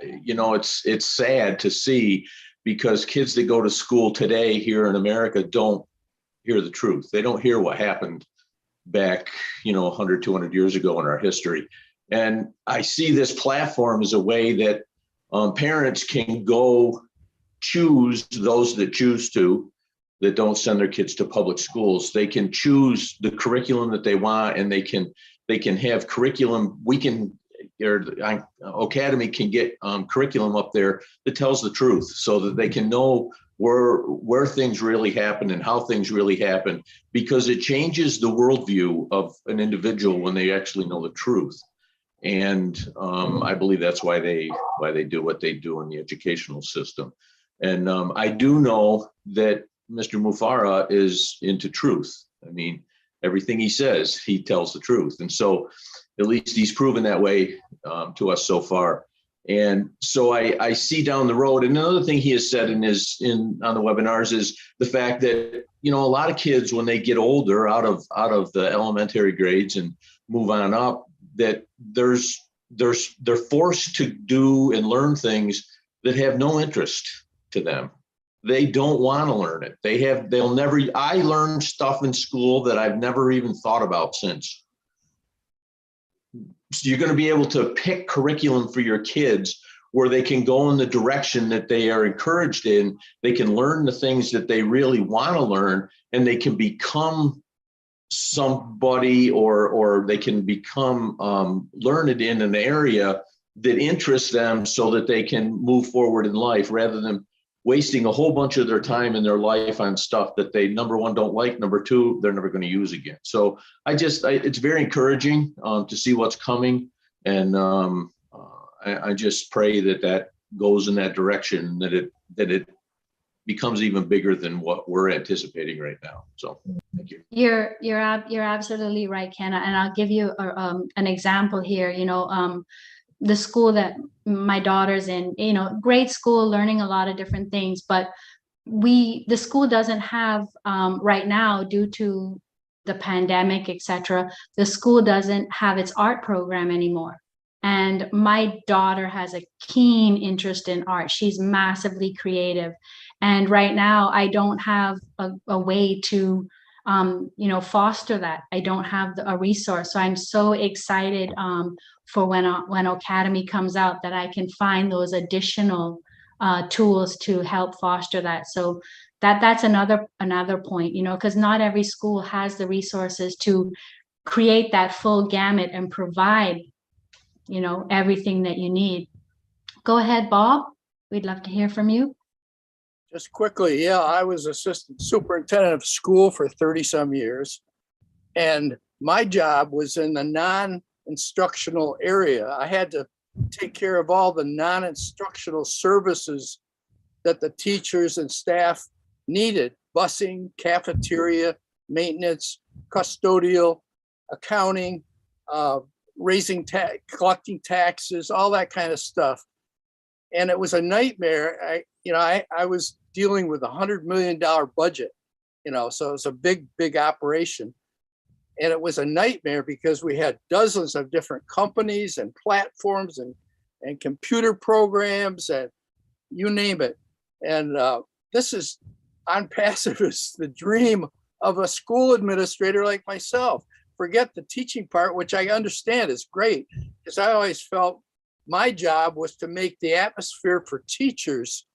it's sad to see, because kids that go to school today here in America don't hear the truth. They don't hear what happened back, 100, 200 years ago in our history. And I see this platform as a way that parents can go choose, those that choose to, that don't send their kids to public schools. They can choose the curriculum that they want, and they can have curriculum. Academy can get curriculum up there that tells the truth, so that they can know where things really happen and how things really happen, because it changes the worldview of an individual when they actually know the truth. And I believe that's why they do what they do in the educational system. And I do know that Mr. Mufara is into truth. I mean, everything he says, he tells the truth. And so at least he's proven that way to us so far. And so I see down the road. And another thing he has said on the webinars is the fact that, a lot of kids, when they get older out of the elementary grades and move on up, that they're forced to do and learn things that have no interest to them. They don't want to learn it. I learned stuff in school that I've never even thought about since. So you're going to be able to pick curriculum for your kids where they can go in the direction that they are encouraged in. They can learn the things that they really want to learn, and they can become somebody, or they can become learned in an area that interests them, so that they can move forward in life, rather than wasting a whole bunch of their time in their life on stuff that they, number one, don't like, number two, they're never going to use again. So it's very encouraging to see what's coming. And I just pray that goes in that direction, that it becomes even bigger than what we're anticipating right now. So thank you. You're absolutely right, Ken. And I'll give you an example here. The school that my daughter's in, great school, learning a lot of different things, but the school doesn't have right now, due to the pandemic, etc., the school doesn't have its art program anymore. And my daughter has a keen interest in art. She's massively creative. And right now I don't have a way to foster that. I don't have a resource. So I'm so excited for when Academy comes out, that I can find those additional tools to help foster that. So that's another point, because not every school has the resources to create that full gamut and provide, everything that you need. Go ahead, Bob. We'd love to hear from you. Just quickly, I was assistant superintendent of school for 30 some years. And my job was in the non-instructional area. I had to take care of all the non-instructional services that the teachers and staff needed: busing, cafeteria, maintenance, custodial, accounting, collecting taxes, all that kind of stuff. And it was a nightmare. I was dealing with $100 million budget, so it's a big operation. And it was a nightmare because we had dozens of different companies and platforms and computer programs and you name it. And this is ONPASSIVE is the dream of a school administrator like myself. Forget the teaching part, which I understand is great, because I always felt my job was to make the atmosphere for teachers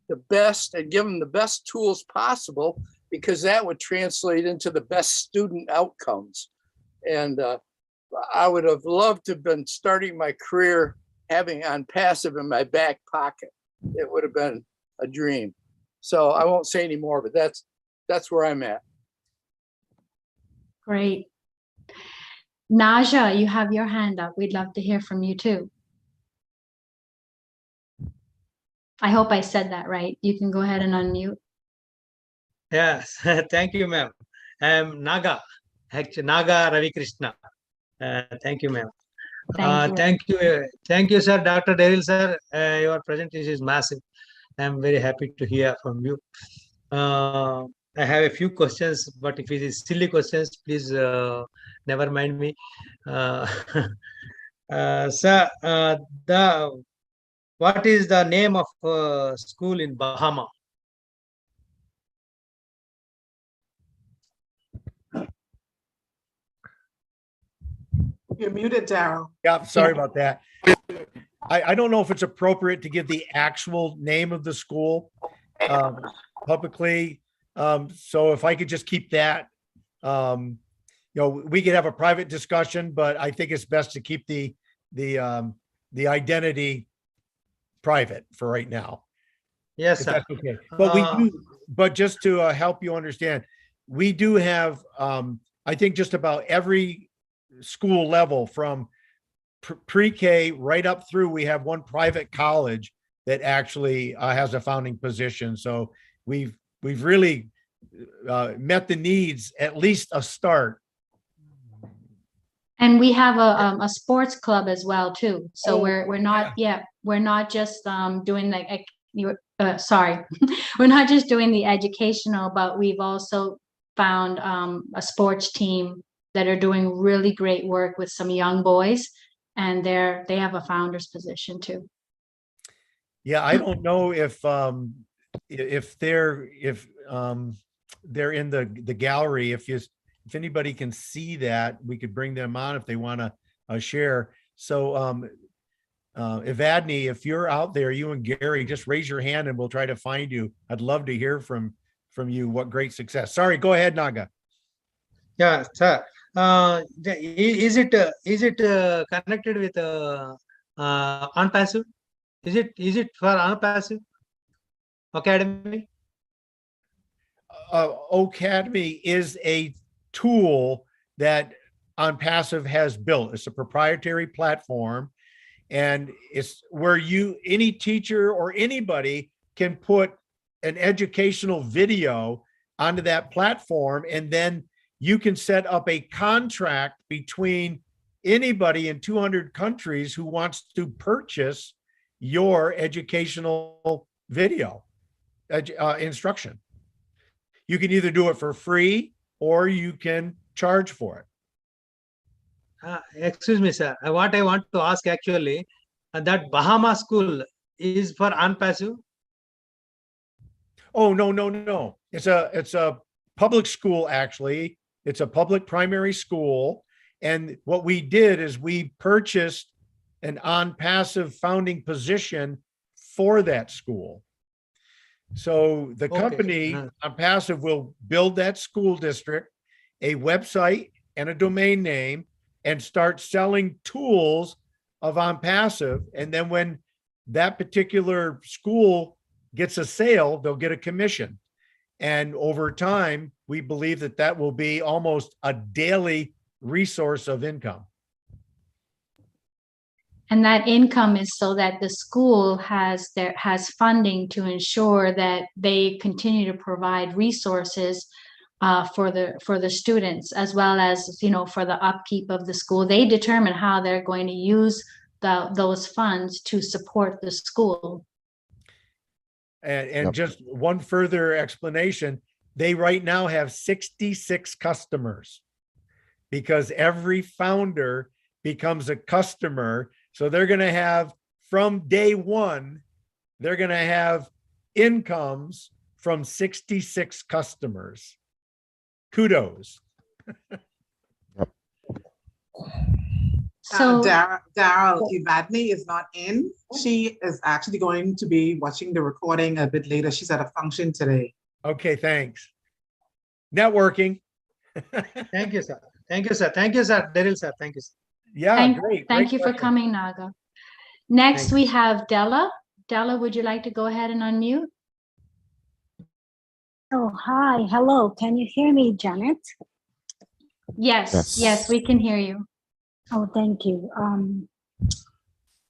the best and give them the best tools possible, because that would translate into the best student outcomes. And I would have loved to have been starting my career having ONPASSIVE in my back pocket. It would have been a dream. So I won't say any more, but that's where I'm at. Great. Naja, you have your hand up. We'd love to hear from you too. I hope I said that right. You can go ahead and unmute. Yes, thank you, ma'am. I'm Naga, actually Naga Ravi Krishna. Thank you, ma'am. Thank you, sir. Dr. Daryl, sir. Your presentation is massive. I'm very happy to hear from you. I have a few questions, but if it is silly questions, please never mind me. Sir, what is the name of school in Bahama? You're muted, Daryl. Yeah, sorry about that. I don't know if it's appropriate to give the actual name of the school publicly. So if I could just keep that, we could have a private discussion, but I think it's best to keep the identity private for right now. Yes, If sir. that's okay. But just to help you understand, we do have, I think just about every school level from pre-K right up through, we have one private college that actually has a founding position. So we've really met the needs, at least a start. And we have a sports club as well too. So we're not, yeah. we're not just doing like sorry, we're not just doing the educational, but we've also found a sports team that are doing really great work with some young boys, and they have a founder's position too. Yeah, I don't know if they're in the gallery. If anybody can see that, we could bring them on if they want to share. So Evadne, if you're out there, you and Gary, just raise your hand and we'll try to find you. I'd love to hear from you. What great success. Sorry, go ahead, Naga. Yeah, sir. Is it connected with ONPASSIVE? Is it for ONPASSIVE Academy? Academy is a tool that ONPASSIVE has built. It's a proprietary platform, and it's where any teacher or anybody can put an educational video onto that platform, and then you can set up a contract between anybody in 200 countries who wants to purchase your educational video instruction. You can either do it for free or you can charge for it. Excuse me, sir. What I want to ask actually, that Bahama school is for ONPASSIVE? Oh, no. It's a public school, actually. It's a public primary school. And what we did is we purchased an ONPASSIVE founding position for that school. So the company, ONPASSIVE, will build that school district a website and a domain name and start selling tools of ONPASSIVE. And then when that particular school gets a sale, they'll get a commission. And over time, we believe that will be almost a daily resource of income. And that income is so that the school has funding to ensure that they continue to provide resources for the students, as well as, for the upkeep of the school. They determine how they're going to use those funds to support the school. And just one further explanation, they right now have 66 customers because every founder becomes a customer. So they're going to have, from day one, they're going to have incomes from 66 customers. Kudos. So Darrell, Evadne is not in. She is actually going to be watching the recording a bit later. She's at a function today. Okay, thanks. Networking. Thank you, sir. Thank you, sir. Thank you, sir. Daryl, sir. Thank you, sir. Yeah, great. Thank you for coming, Naga. Next, we have Della. Della, would you like to go ahead and unmute? Oh, hi. Hello. Can you hear me, Janet? Yes, we can hear you. Oh, thank you.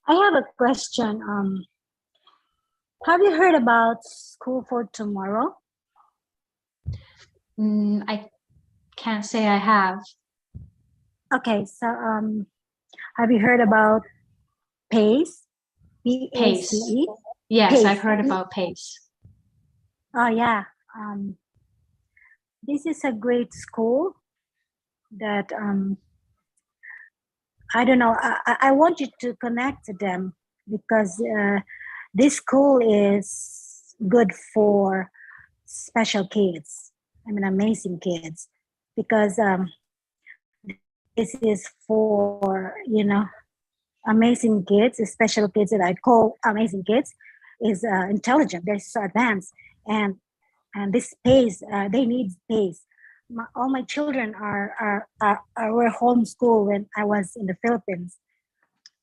I have a question. Have you heard about School for Tomorrow? I can't say I have. Okay, so have you heard about PACE? PACE. Yes, PACE. I've heard about PACE. Oh, yeah. This is a great school that I don't know. I want you to connect to them because this school is good for special kids. I mean, amazing kids, because this is for, amazing kids, special kids that I call amazing kids, is intelligent. They're so advanced. And and this space, they need space. All my children were homeschooled when I was in the Philippines,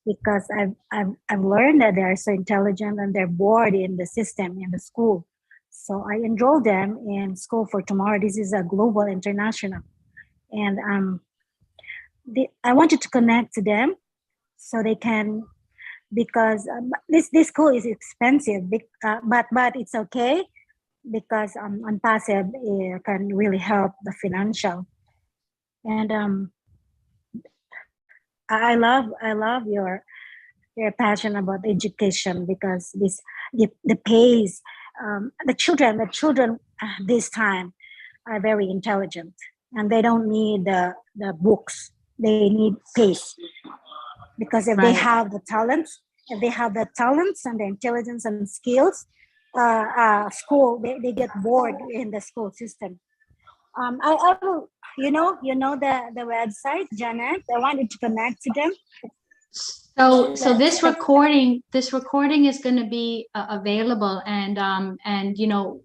because I've learned that they're so intelligent and they're bored in the system, in the school. So I enrolled them in School for Tomorrow. This is a global international, and I wanted to connect to them so they can, because this school is expensive, but it's okay, because ONPASSIVE can really help the financial. And I love your passion about education, because the pace, the children this time are very intelligent, and they don't need the books. They need pace, because if they have the talents, and the intelligence and skills, school, they get bored in the school system. I will, you know the website, Janet. I wanted to connect to them. So this recording is going to be available, and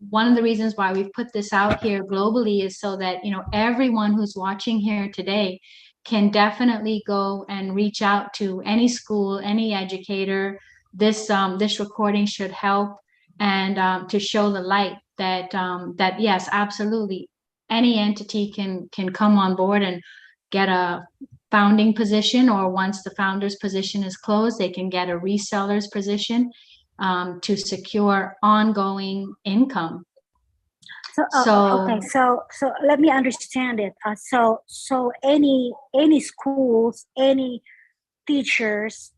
one of the reasons why we've put this out here globally is so that everyone who's watching here today can definitely go and reach out to any school, any educator. This recording should help, and to show the light that that yes, absolutely, any entity can come on board and get a founding position, or once the founder's position is closed, they can get a reseller's position to secure ongoing income. Okay, so let me understand it. So any schools, any teachers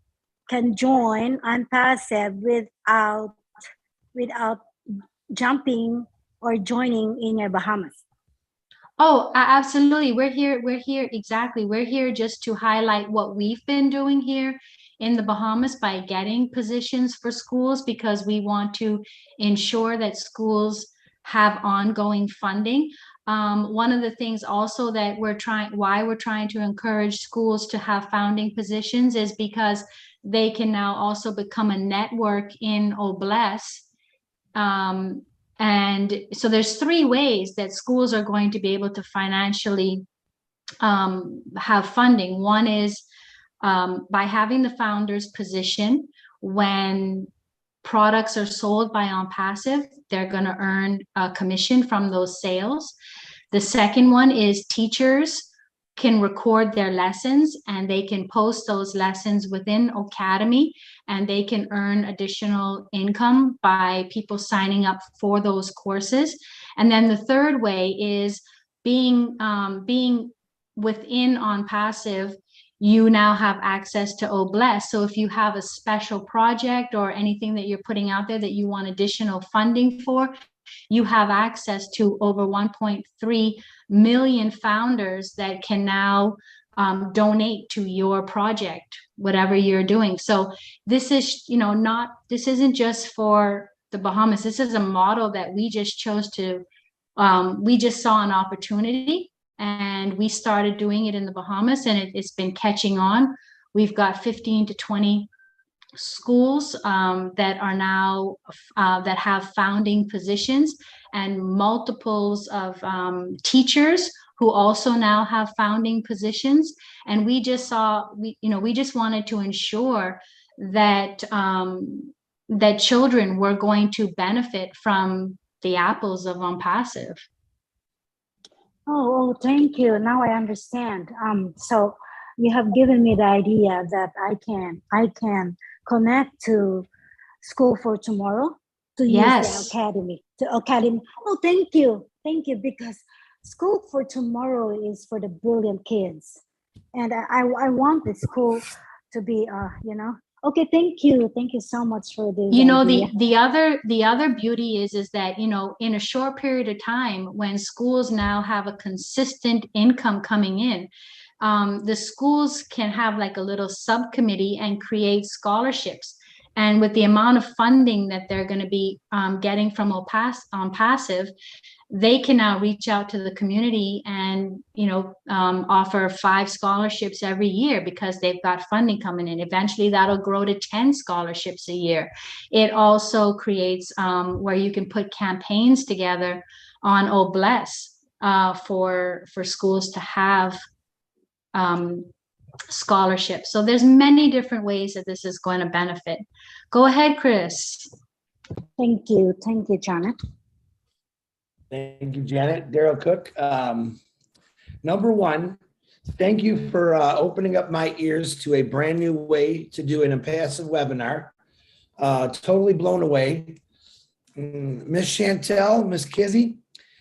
can join ONPASSIVE without jumping or joining in your Bahamas. Oh, absolutely. We're here. Exactly. We're here just to highlight what we've been doing here in the Bahamas by getting positions for schools, because we want to ensure that schools have ongoing funding. One of the things also that we're trying to encourage schools to have founding positions is because they can now also become a network in OBLES. And so there's 3 ways that schools are going to be able to financially have funding. One is by having the founder's position. When products are sold by ONPASSIVE, they're going to earn a commission from those sales. The second one is teachers can record their lessons, and they can post those lessons within Academy, and they can earn additional income by people signing up for those courses. And then the third way is being within ONPASSIVE, you now have access to OBLES. So if you have a special project or anything that you're putting out there that you want additional funding for, you have access to over 1.3 million founders that can now donate to your project, whatever you're doing. So this is, this isn't just for the Bahamas. This is a model that we just chose to, we just saw an opportunity, and we started doing it in the Bahamas, and it's been catching on. We've got 15 to 20 schools that are now that have founding positions, and multiples of teachers who also now have founding positions. And we just wanted to ensure that that children were going to benefit from the apples of ONPASSIVE. Oh, thank you. Now I understand. So you have given me the idea that I can connect to School for Tomorrow to use the Academy. Oh, thank you, because School for Tomorrow is for the brilliant kids, and I want the school to be Okay, thank you so much for this. The other beauty is that in a short period of time, when schools now have a consistent income coming in, the schools can have like a little subcommittee and create scholarships. And with the amount of funding that they're going to be getting from ONPASSIVE, they can now reach out to the community and, offer 5 scholarships every year because they've got funding coming in. Eventually that'll grow to 10 scholarships a year. It also creates where you can put campaigns together on OBLESS for schools to have scholarships. So there's many different ways that this is going to benefit. Go ahead, Chris. Thank you, Janet. Thank you, Janet. Daryl Cook. Number one, thank you for opening up my ears to a brand new way to do an impassive webinar. Totally blown away. Miss Chantel, Miss Kizzy,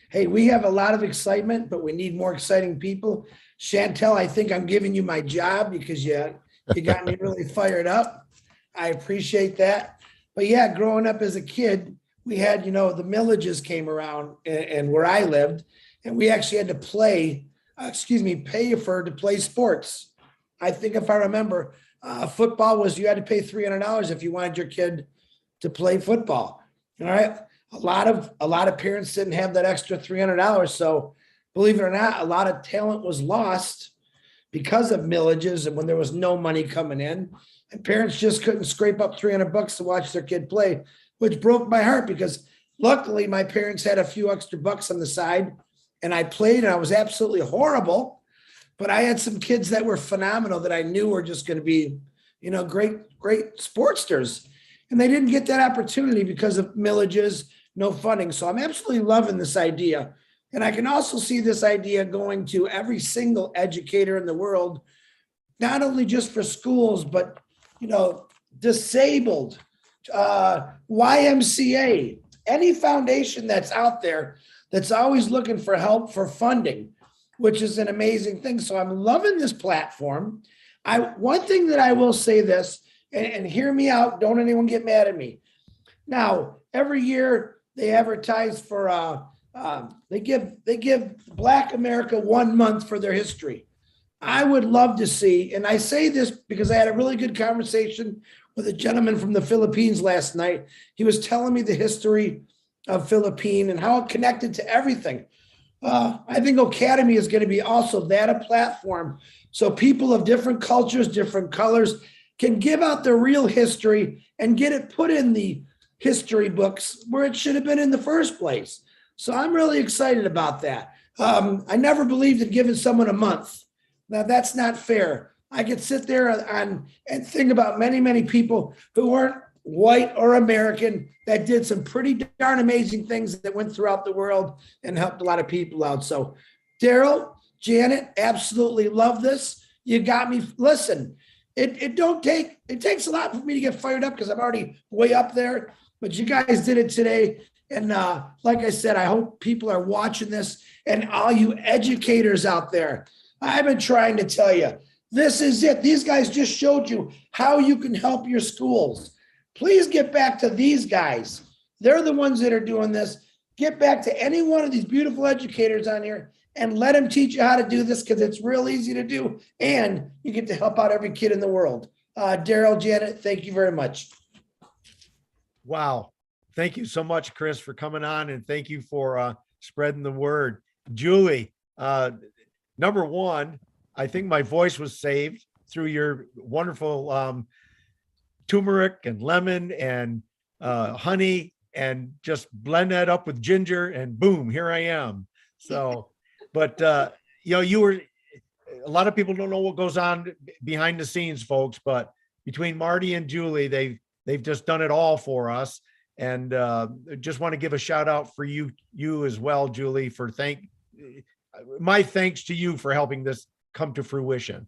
hey, we have a lot of excitement, but we need more exciting people. Chantel, I think I'm giving you my job because you got me really fired up. I appreciate that. But yeah, growing up as a kid, we had, the millages came around and where I lived, and we actually had to pay to play sports. I think if I remember, football was, you had to pay $300 if you wanted your kid to play football. All right. A lot of parents didn't have that extra $300. So believe it or not, a lot of talent was lost because of millages and when there was no money coming in, and parents just couldn't scrape up $300 to watch their kid play, which broke my heart because luckily my parents had a few extra bucks on the side and I played and I was absolutely horrible, but I had some kids that were phenomenal that I knew were just going to be, great sportsters, and they didn't get that opportunity because of millages, no funding. So I'm absolutely loving this idea. And I can also see this idea going to every single educator in the world, not only just for schools, but, disabled, YMCA, any foundation that's out there that's always looking for help for funding, which is an amazing thing. So I'm loving this platform. One thing that I will say this, and hear me out, don't anyone get mad at me. Now, every year they advertise for, they give Black America 1 month for their history. I would love to see, and I say this because I had a really good conversation with a gentleman from the Philippines last night. He was telling me the history of Philippines and how it connected to everything. I think Academy is going to be also that a platform so people of different cultures, different colors can give out their real history and get it put in the history books where it should have been in the first place. So I'm really excited about that. I never believed in giving someone a month. Now that's not fair. I could sit there and think about many, many people who weren't white or American that did some pretty darn amazing things that went throughout the world and helped a lot of people out. So Daryl, Janet, absolutely love this. You got me. Listen, it takes a lot for me to get fired up because I'm already way up there, but you guys did it today. And like I said, I hope people are watching this, and all you educators out there, I've been trying to tell you, this is it. These guys just showed you how you can help your schools. Please get back to these guys. They're the ones that are doing this. Get back to any one of these beautiful educators on here and let them teach you how to do this because it's real easy to do, and you get to help out every kid in the world. Daryl, Janet, thank you very much. Wow. Thank you so much, Chris, for coming on, and thank you for spreading the word. Julie, number one, I think my voice was saved through your wonderful turmeric and lemon and honey, and just blend that up with ginger, and boom, here I am. So, but you were, a lot of people don't know what goes on behind the scenes, folks, but between Marty and Julie, they've just done it all for us. And just want to give a shout out for you as well, Julie, for my thanks to you for helping this come to fruition.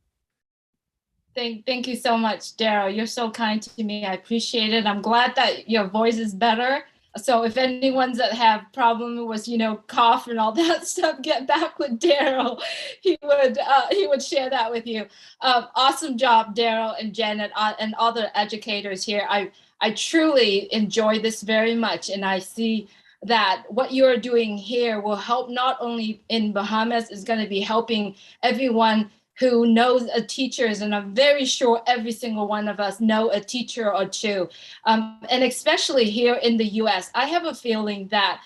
Thank you so much, Daryl. You're so kind to me. I appreciate it. I'm glad that your voice is better. So if anyone's that have problem with, cough and all that stuff, get back with Daryl. He would share that with you. Awesome job, Daryl and Janet and all the educators here. I truly enjoy this very much, and I see that what you're doing here will help not only in Bahamas, is going to be helping everyone who knows a teachers, and I'm very sure every single one of us know a teacher or two, and especially here in the US. I have a feeling that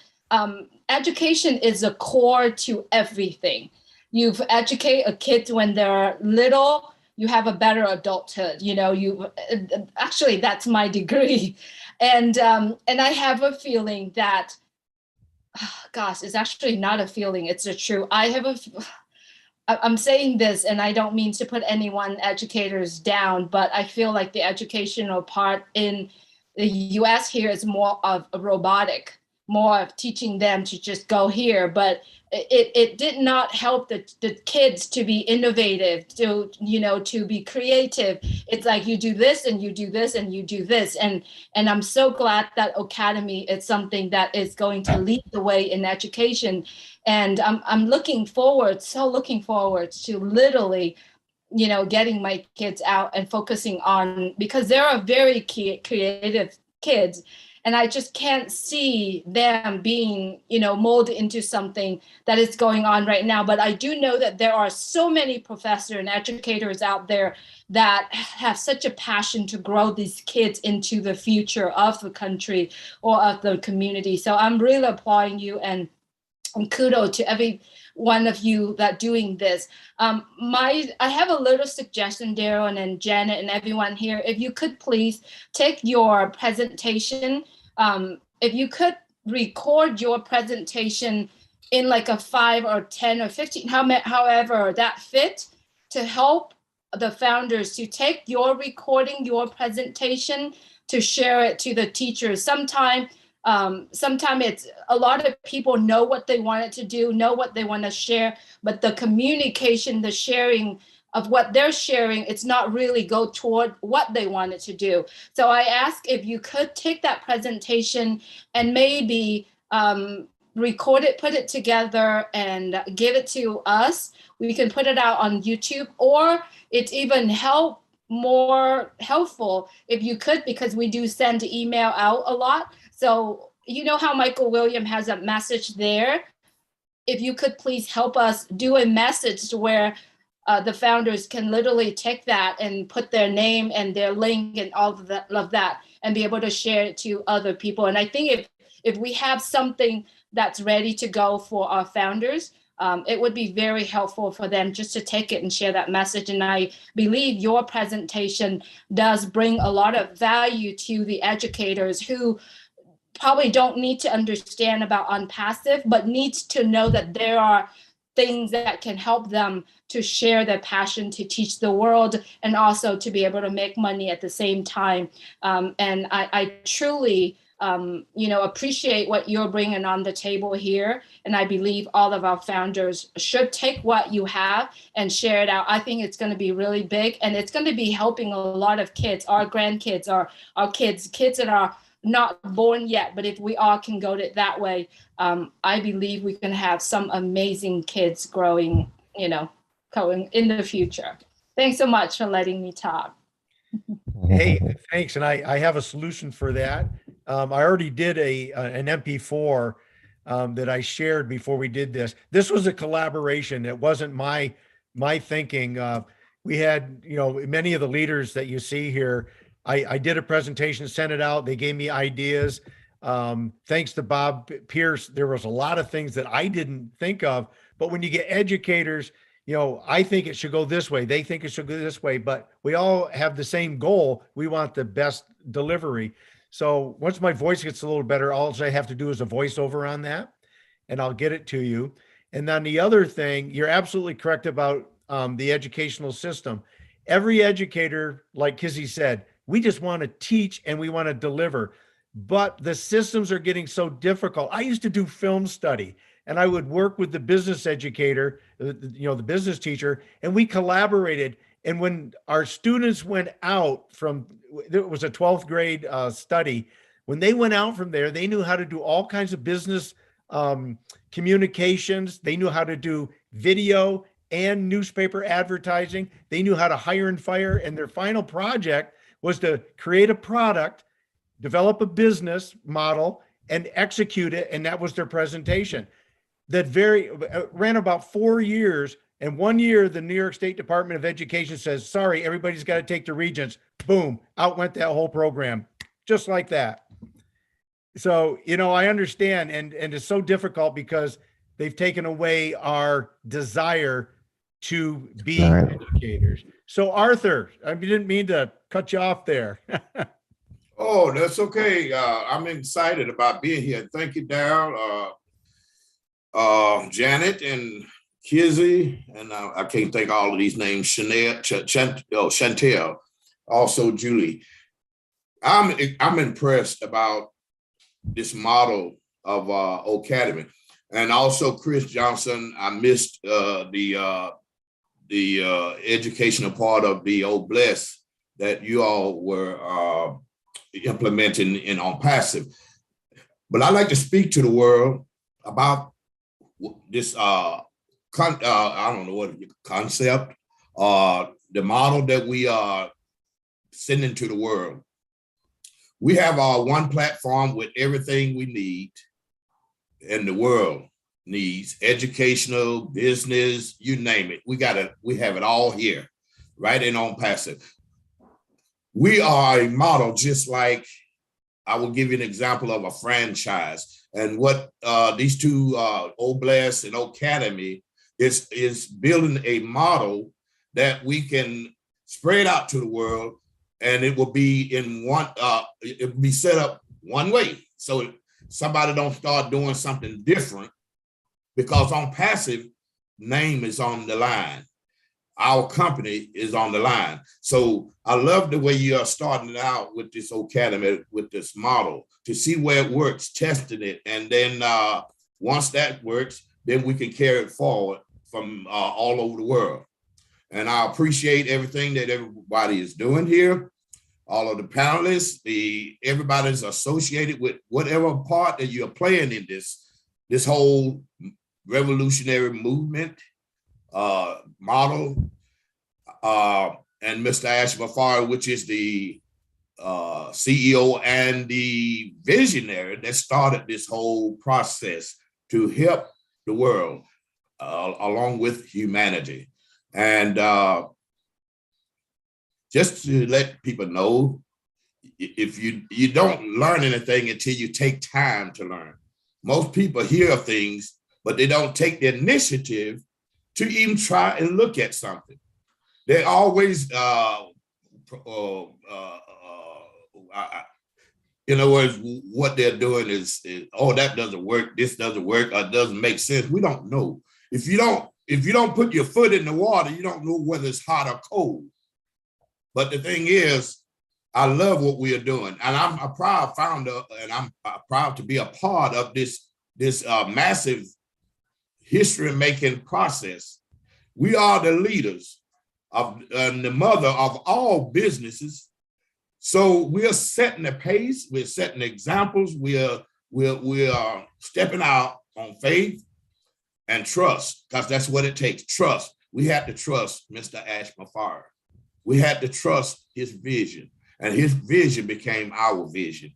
education is a core to everything. You educate a kid when they're little, you have a better adulthood. You know, actually, that's my degree. And I have a feeling that, gosh, it's actually not a feeling, it's a true. I'm saying this, and I don't mean to put anyone educators down, but I feel like the educational part in the US here is more of a robotic, more of teaching them to just go here. But it did not help the kids to be innovative, to be creative. It's like you do this and you do this and you do this. And I'm so glad that Academy is something that is going to lead the way in education. And I'm looking forward to literally, getting my kids out and focusing on, because they are very creative kids. And I just can't see them being, molded into something that is going on right now. But I do know that there are so many professors and educators out there that have such a passion to grow these kids into the future of the country or of the community. So I'm really applauding you, and kudos to every one of you that doing this. I have a little suggestion, Daryl and then Janet and everyone here. If you could please take your presentation, if you could record your presentation in like a 5 or 10 or 15, however that fit, to help the founders to take your recording, your presentation, to share it to the teachers. Sometimes it's a lot of people know what they wanted to do, know what they want to share, but the communication, the sharing of what they're sharing, it's not really go toward what they wanted to do. So I ask if you could take that presentation and maybe record it, put it together, and give it to us. We can put it out on YouTube, or it's even more helpful if you could, because we do send email out a lot. So you know how Michael William has a message there? If you could please help us do a message where the founders can literally take that and put their name and their link and all of that and be able to share it to other people. And I think if we have something that's ready to go for our founders, it would be very helpful for them just to take it and share that message. And I believe your presentation does bring a lot of value to the educators who probably don't need to understand about ONPASSIVE, but needs to know that there are things that can help them to share their passion to teach the world, and also to be able to make money at the same time. And I truly, appreciate what you're bringing on the table here. And I believe all of our founders should take what you have and share it out. I think it's going to be really big, and it's going to be helping a lot of kids, our grandkids, our kids that are not born yet, but if we all can go that way, I believe we can have some amazing kids growing, going in the future. Thanks so much for letting me talk. Hey, thanks. And I have a solution for that. I already did an MP4 that I shared before we did this. This was a collaboration. It wasn't my thinking. We had, many of the leaders that you see here. I did a presentation, sent it out. They gave me ideas. Thanks to Bob Pierce, there was a lot of things that I didn't think of. But when you get educators, I think it should go this way. They think it should go this way, but we all have the same goal. We want the best delivery. So once my voice gets a little better, all I have to do is a voiceover on that, and I'll get it to you. And then the other thing, you're absolutely correct about the educational system. Every educator, like Kizzy said, we just want to teach and we want to deliver, but the systems are getting so difficult. I used to do film study, and I would work with the business educator, the business teacher, and we collaborated. And when our students went out it was a 12th grade study, when they went out from there, they knew how to do all kinds of business communications. They knew how to do video and newspaper advertising. They knew how to hire and fire. And their final project was to create a product, develop a business model, and execute it. And that was their presentation. That ran about 4 years. And 1 year, the New York State Department of Education says, sorry, everybody's got to take the Regents. Boom, out went that whole program, just like that. So, you know, I understand, and it's so difficult because they've taken away our desire to be Right. educators. So Arthur, I didn't mean to cut you off there. Oh, that's okay. I'm excited about being here. Thank you, Daryl, Janet, and Kizzy, and I can't think all of these names. Chantel, also Julie. I'm impressed about this model of Academy, and also Chris Johnson. I missed the educational part of the Old Bless that you all were implementing in ONPASSIVE. But I'd like to speak to the world about this I don't know what concept, the model that we are sending to the world. We have our one platform with everything we need and the world needs, educational, business, you name it. We have it all here, right in ONPASSIVE. We are a model, just like, I will give you an example of a franchise. And what these two, Oblast and Academy, is building a model that we can spread out to the world, and it will be in one, it will be set up one way. So somebody don't start doing something different, because ONPASSIVE name is on the line. Our company is on the line. So I love the way you are starting out with this Academy, with this model, to see where it works, testing it. And then once that works, then we can carry it forward from all over the world. And I appreciate everything that everybody is doing here. All of the panelists, everybody's associated with whatever part that you're playing in this whole revolutionary movement model, and Mr. Ash Mafari, which is the CEO and the visionary that started this whole process to help the world along with humanity. And just to let people know, if you don't learn anything until you take time to learn. Most people hear things, but they don't take the initiative to even try and look at something. They always, in other words, what they're doing is, oh, that doesn't work, this doesn't work, or it doesn't make sense. We don't know. If you don't put your foot in the water, you don't know whether it's hot or cold. But the thing is, I love what we are doing, and I'm a proud founder, and I'm proud to be a part of this massive history-making process. We are the leaders of the mother of all businesses. So we're setting the pace, we're setting examples, we are stepping out on faith and trust, because that's what it takes, trust. We have to trust Mr. Ash Mafari. We had to trust his vision, and his vision became our vision.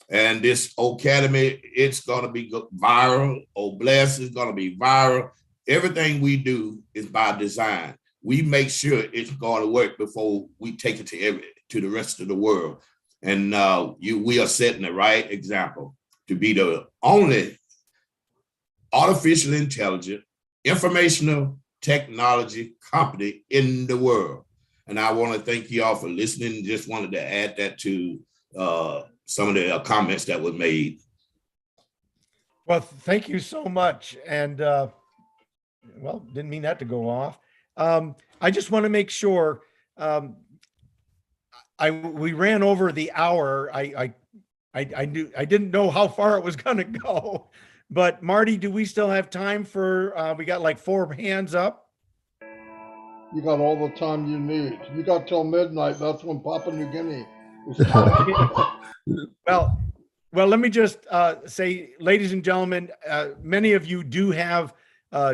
And this Academy, it's going to be viral. Oblast is going to be viral. Everything we do is by design. We make sure it's going to work before we take it to the rest of the world. And we are setting the right example to be the only artificial intelligence, informational technology company in the world. And I want to thank you all for listening. Just wanted to add that to some of the comments that were made. Well, thank you so much. And well, didn't mean that to go off. I just want to make sure we ran over the hour. I didn't know how far it was going to go, but Marty, do we still have time for? We got like 4 hands up. You got all the time you need. You got till midnight. That's when Papua New Guinea is. Well, let me just say, ladies and gentlemen, many of you do have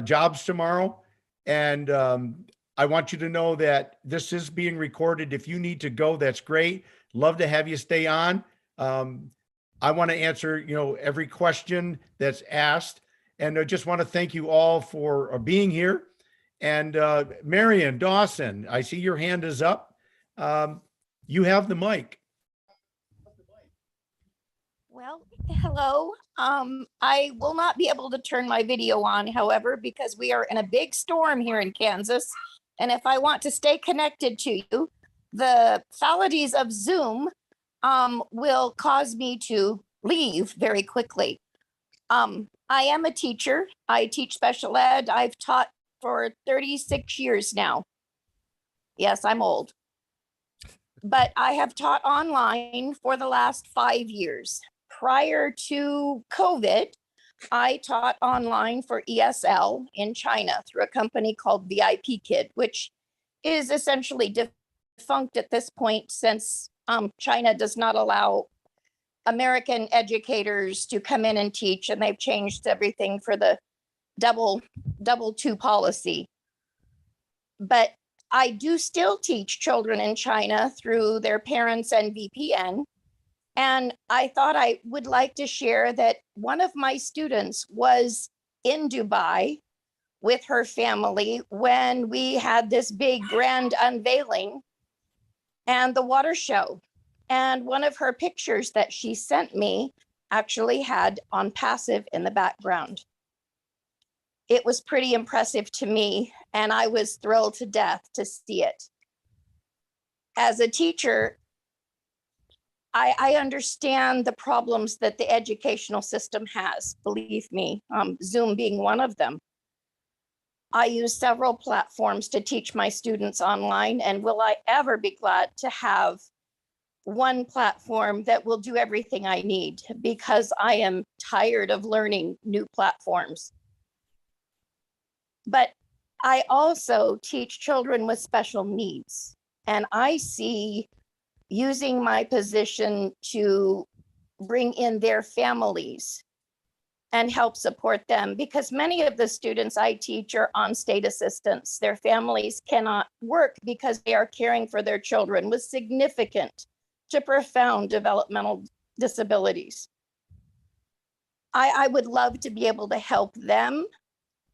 jobs tomorrow, and I want you to know that this is being recorded. If you need to go, that's great. Love to have you stay on. I want to answer, every question that's asked, and I just want to thank you all for being here. And Marion Dawson, I see your hand is up. You have the mic. Well, hello. I will not be able to turn my video on, however, because we are in a big storm here in Kansas. And if I want to stay connected to you, the fallities of Zoom will cause me to leave very quickly. I am a teacher. I teach special ed. I've taught for 36 years now. Yes, I'm old. But I have taught online for the last 5 years. Prior to COVID, I taught online for ESL in China through a company called VIP Kid, which is essentially defunct at this point since China does not allow American educators to come in and teach, and they've changed everything for the double two policy. But I do still teach children in China through their parents and VPN. And I thought I would like to share that one of my students was in Dubai with her family when we had this big grand unveiling and the water show. And one of her pictures that she sent me actually had ONPASSIVE in the background. It was pretty impressive to me, and I was thrilled to death to see it. As a teacher, I understand the problems that the educational system has, believe me, Zoom being one of them. I use several platforms to teach my students online, and will I ever be glad to have one platform that will do everything I need, because I am tired of learning new platforms. But I also teach children with special needs, and I see using my position to bring in their families and help support them, because many of the students I teach are on state assistance. Their families cannot work because they are caring for their children with significant to profound developmental disabilities. I would love to be able to help them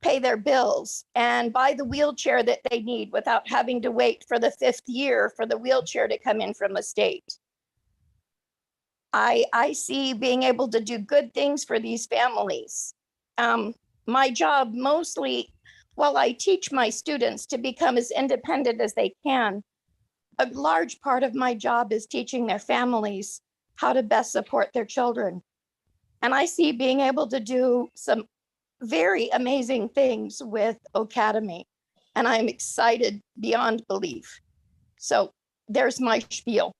pay their bills and buy the wheelchair that they need without having to wait for the 5th year for the wheelchair to come in from the state. I see being able to do good things for these families. My job mostly, while I teach my students to become as independent as they can, a large part of my job is teaching their families how to best support their children. And I see being able to do some very amazing things with Academy, and I'm excited beyond belief. So there's my spiel.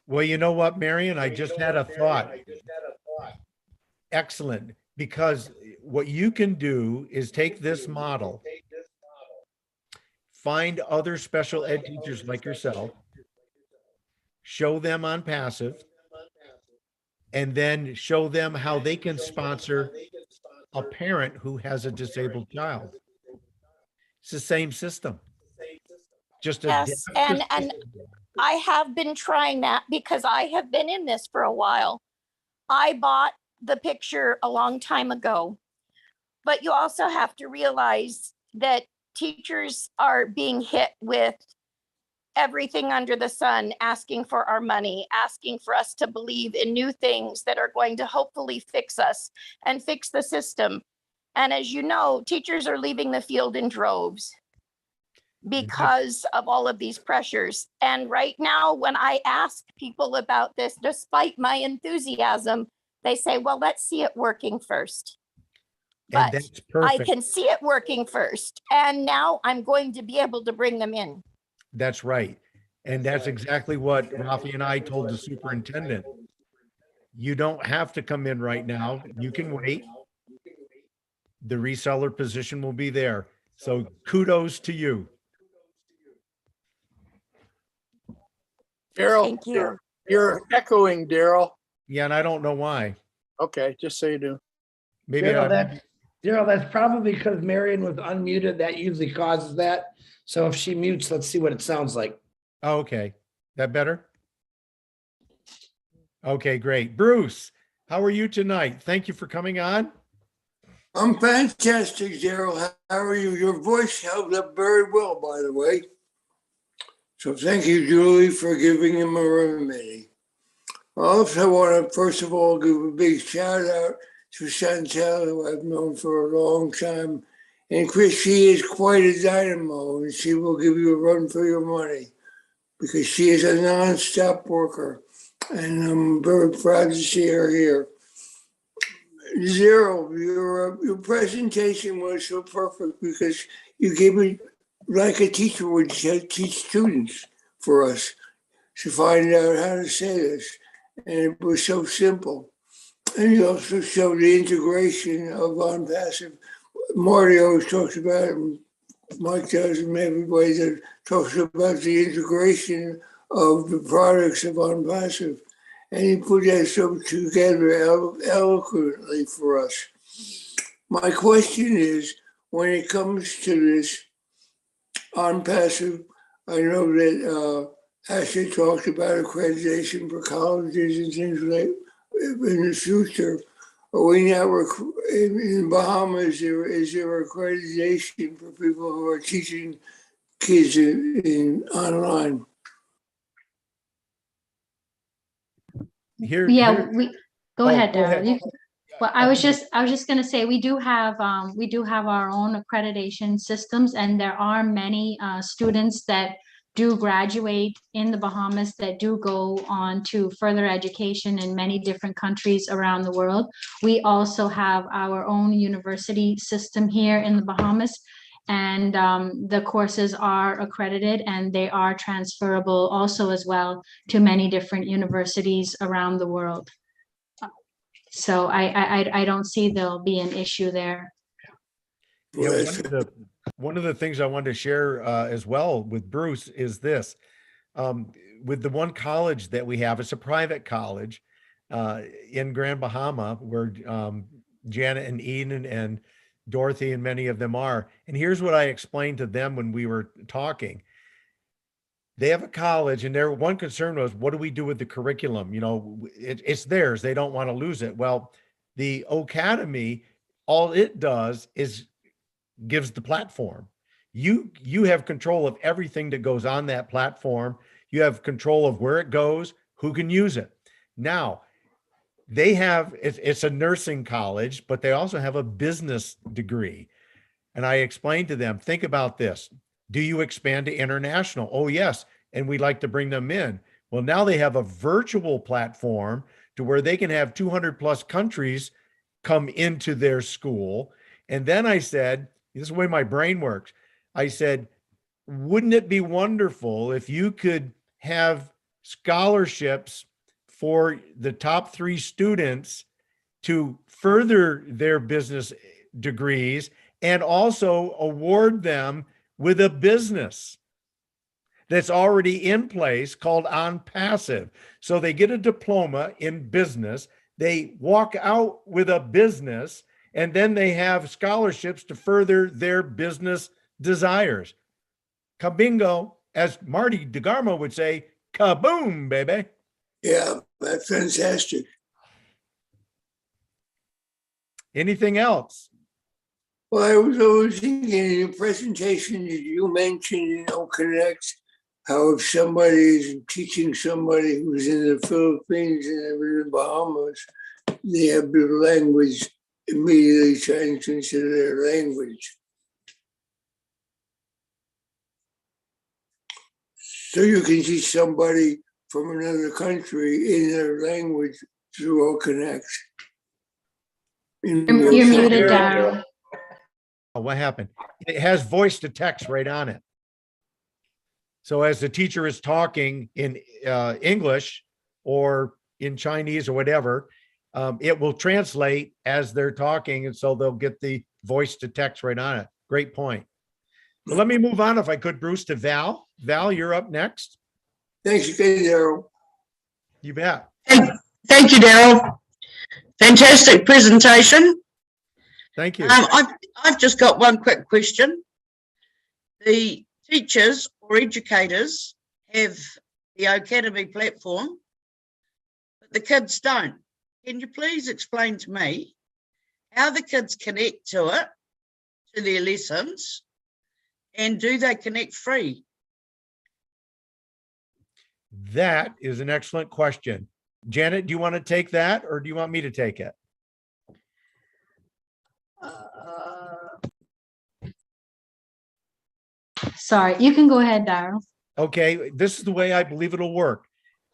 Well, you know what, Marion, I just had a thought. Excellent, because what you can do is take this model, find other special ed teachers like yourself, show them ONPASSIVE, and then show them how they can sponsor a parent who has a disabled child. It's the same system. Just yes, and I have been trying that because I have been in this for a while. I bought the picture a long time ago, but you also have to realize that teachers are being hit with everything under the sun, asking for our money, asking for us to believe in new things that are going to hopefully fix us and fix the system. And as you know, teachers are leaving the field in droves because of all of these pressures. And right now, when I ask people about this, despite my enthusiasm, they say, well, let's see it working first. But I can see it working first. And now I'm going to be able to bring them in. That's right. And that's exactly what Rafi and I told the superintendent. You don't have to come in right now. You can wait. The reseller position will be there. So kudos to you. Daryl, thank you. You're echoing, Daryl. Yeah, and I don't know why. Okay, just so you do. Maybe Daryl, that's probably because Marion was unmuted. That usually causes that. So if she mutes, let's see what it sounds like. Oh, okay. That better? Okay, great. Bruce, how are you tonight? Thank you for coming on. I'm fantastic, Daryl. How are you? Your voice held up very well, by the way. So thank you, Julie, for giving him a remedy. I also want to, first of all, give a big shout out to Chantel, who I've known for a long time. And Chris, she is quite a dynamo, and she will give you a run for your money because she is a non-stop worker. And I'm very proud to see her here. Zero, your presentation was so perfect because you gave it like a teacher would teach students for us to find out how to say this. And it was so simple. And you also showed the integration of ONPASSIVE. Marty always talks about it, and Mike does, and everybody that talks about the integration of the products of ONPASSIVE. And he put that so together eloquently for us. My question is, when it comes to this ONPASSIVE, I know that Ashley talked about accreditation for colleges and things like in the future. Are we now in Bahamas? Is there accreditation for people who are teaching kids in online? Yeah, we go ahead, go Daryl. ahead. Well, I was just gonna say we do have our own accreditation systems, and there are many students that do graduate in the Bahamas that do go on to further education in many different countries around the world. We also have our own university system here in the Bahamas, and the courses are accredited and they are transferable also as well to many different universities around the world. So I don't see there'll be an issue there. Yeah, one of the things I wanted to share as well with Bruce is this. With the one college that we have, it's a private college in Grand Bahama where Janet and Eden and Dorothy and many of them are. And here's what I explained to them when we were talking. They have a college, and their one concern was, what do we do with the curriculum? You know, it's theirs. They don't want to lose it. Well, the Academy, all it does is gives the platform. You have control of everything that goes on that platform. You have control of where it goes, who can use it. Now, they have, it's a nursing college, but they also have a business degree. And I explained to them, think about this. Do you expand to international? Oh, yes. And we'd like to bring them in. Well, now they have a virtual platform to where they can have 200 plus countries come into their school. And then I said, this is the way my brain works. I said, wouldn't it be wonderful if you could have scholarships for the top 3 students to further their business degrees and also award them with a business that's already in place called ONPASSIVE. So they get a diploma in business, they walk out with a business, and then they have scholarships to further their business desires. Kabingo, as Marty DeGarmo would say, kaboom, baby. Yeah, that's fantastic. Anything else? Well, I was always thinking in your presentation, you mentioned, connect how if somebody is teaching somebody who's in the Philippines and in the Bahamas, they have the language immediately translated to their language. So you can teach somebody from another country in their language through OConnect. You're muted, Daryl. Oh, what happened? It has voice to text right on it. So as the teacher is talking in English or in Chinese or whatever, it will translate as they're talking. And so they'll get the voice to text right on it. Great point. Well, let me move on, if I could, Bruce, to Val. Val, you're up next. Thanks again, Daryl. You bet. Thank you, Daryl. Fantastic presentation. Thank you. I've just got one quick question. The teachers or educators have the Academy platform, but the kids don't. Can you please explain to me how the kids connect to it, to their lessons, and do they connect free? That is an excellent question. Janet, do you want to take that or do you want me to take it? Sorry, you can go ahead, Daryl. Okay, this is the way I believe it'll work.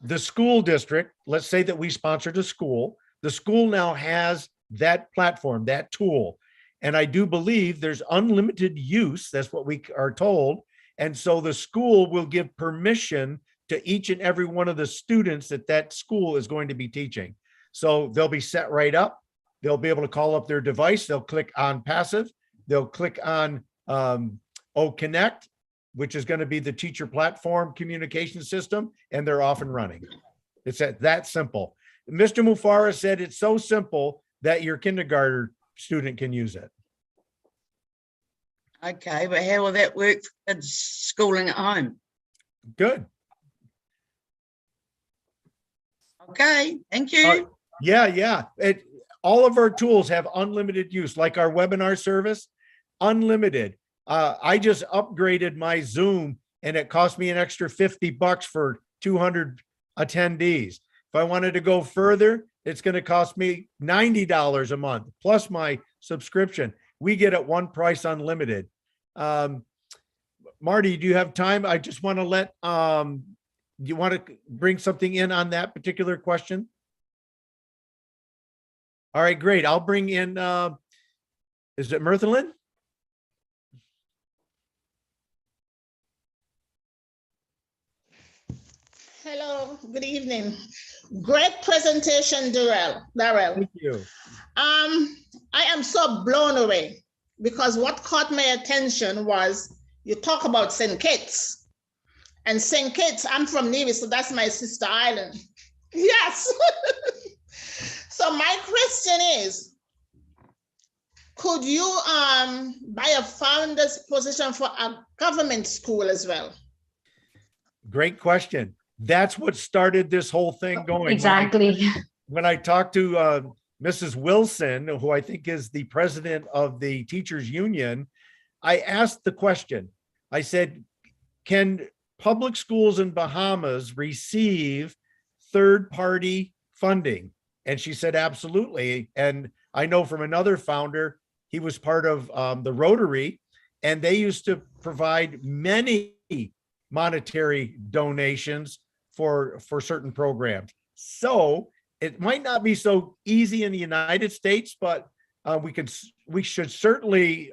The school district, let's say that we sponsored a school. The school now has that platform, that tool. And I do believe there's unlimited use. That's what we are told. And so the school will give permission to each and every one of the students that that school is going to be teaching. So they'll be set right up. They'll be able to call up their device. They'll click on passive. They'll click on Connect, which is going to be the teacher platform communication system, and they're off and running. It's that simple. Mr. Mufara said it's so simple that your kindergarten student can use it. Okay, but how will that work for kids schooling at home? Good. Okay, thank you. Yeah. All of our tools have unlimited use, like our webinar service, unlimited. I just upgraded my Zoom and it cost me an extra $50 for 200 attendees. If I wanted to go further, it's going to cost me $90 a month plus my subscription. We get at one price, unlimited. Marty, do you have time? I just want to let, you want to bring something in on that particular question? All right, great. I'll bring in, is it Mirthalyn? Hello, good evening. Great presentation, Narelle. Thank you. I am so blown away because what caught my attention was you talk about St. Kitts. And St. Kitts, I'm from Nevis, so that's my sister island. Yes. So my question is, could you buy a founder's position for a government school as well? Great question. That's what started this whole thing going. Exactly. When I talked to Mrs. Wilson, who I think is the president of the teachers union, I asked the question. I said, can public schools in Bahamas receive third-party funding? And she said, absolutely. And I know from another founder, he was part of the Rotary, and they used to provide many monetary donations for certain programs. So it might not be so easy in the United States, but we should certainly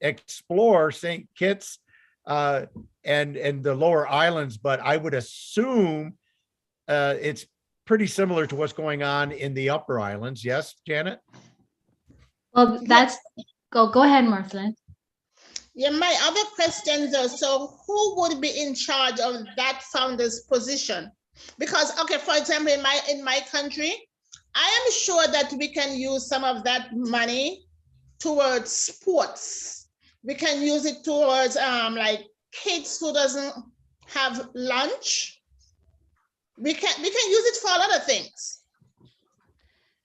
explore St. Kitts and the lower islands, but I would assume it's pretty similar to what's going on in the upper islands. Yes, Janet? Well, that's, go ahead, Mirthalyn. Yeah, my other questions are, so who would be in charge of that founder's position? Because, okay, for example, in my country, I am sure that we can use some of that money towards sports. We can use it towards like kids who doesn't have lunch. We can use it for a lot of things.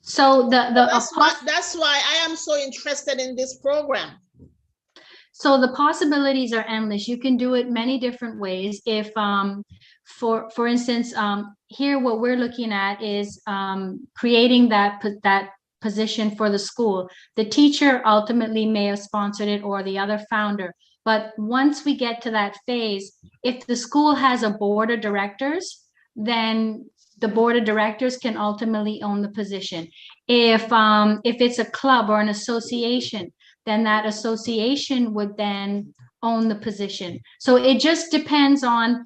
So that's why I am so interested in this program. So the possibilities are endless. You can do it many different ways. If, for instance, here what we're looking at is creating that position for the school. The teacher ultimately may have sponsored it or the other founder. But once we get to that phase, if the school has a board of directors, then the board of directors can ultimately own the position. If it's a club or an association, then that association would then own the position. So it just depends on,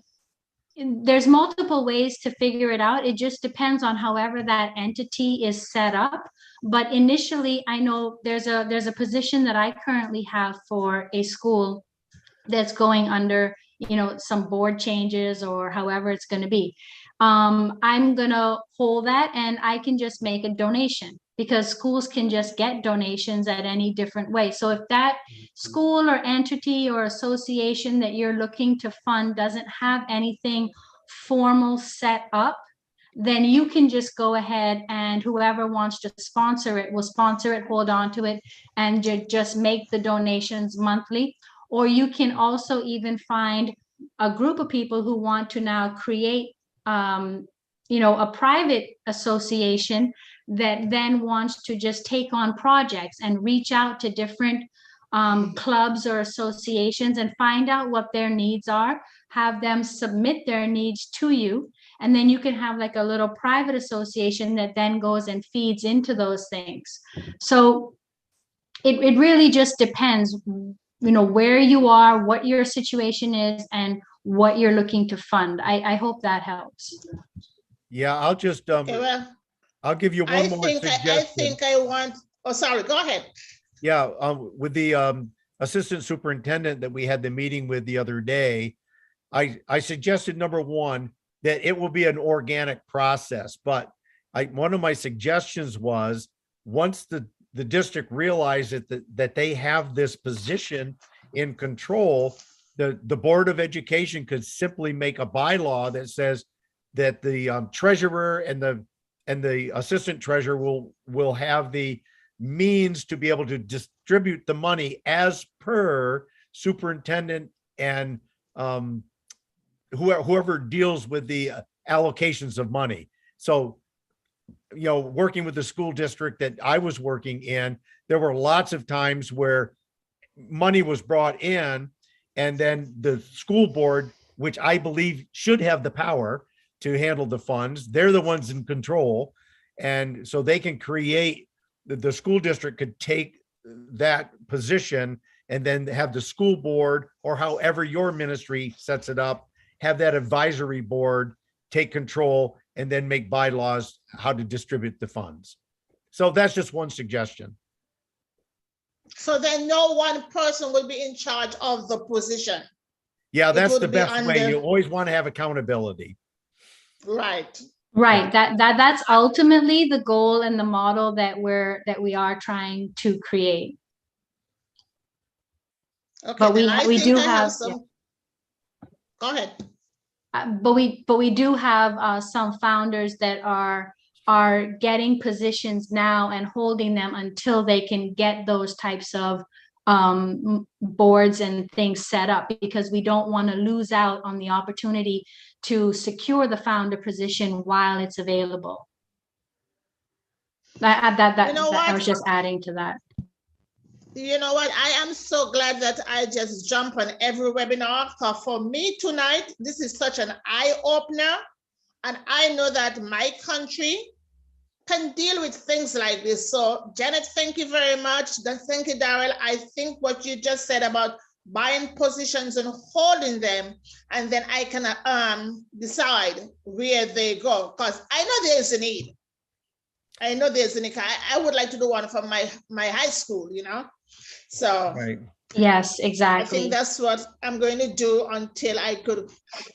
there's multiple ways to figure it out. It just depends on however that entity is set up. But initially, I know there's a position that I currently have for a school that's going under, some board changes or however it's going to be. I'm going to hold that and I can just make a donation, because schools can just get donations at any different way. So if that school or entity or association that you're looking to fund doesn't have anything formal set up, then you can just go ahead and whoever wants to sponsor it will sponsor it, hold on to it, and just make the donations monthly. Or you can also even find a group of people who want to now create a private association that then wants to just take on projects and reach out to different clubs or associations and find out what their needs are, have them submit their needs to you, and then you can have like a little private association that then goes and feeds into those things. So it really just depends, where you are, what your situation is, and what you're looking to fund. I hope that helps. Yeah, I'll just I'll give you one more suggestion. I think I want. Oh, sorry. Go ahead. Yeah, with the assistant superintendent that we had the meeting with the other day, I suggested, number one, that it will be an organic process. But one of my suggestions was, once the district realizes that they have this position in control, the Board of Education could simply make a bylaw that says that the treasurer and the assistant treasurer will have the means to be able to distribute the money as per superintendent and whoever deals with the allocations of money. So, working with the school district that I was working in, there were lots of times where money was brought in, and then the school board, which I believe should have the power to handle the funds, they're the ones in control. And so they can create, the school district could take that position and then have the school board, or however your ministry sets it up, have that advisory board take control and then make bylaws how to distribute the funds. So that's just one suggestion. So then no one person will be in charge of the position. Yeah, that's the best way. You always want to have accountability. Right. Right. That's ultimately the goal and the model that we are trying to create. Okay, but we do have some. Go ahead. But we do have some founders that are getting positions now and holding them until they can get those types of boards and things set up, because we don't want to lose out on the opportunity to secure the founder position while it's available. I was just adding to that. You know what? I am so glad that I just jump on every webinar. So for me tonight, this is such an eye-opener. And I know that my country can deal with things like this. So Janet, thank you very much. Then thank you, Darrell. I think what you just said about buying positions and holding them, and then I can decide where they go, because I know there's a need. I know there's a need. I would like to do one for my high school, So right. Yes, exactly. I think that's what I'm going to do until I could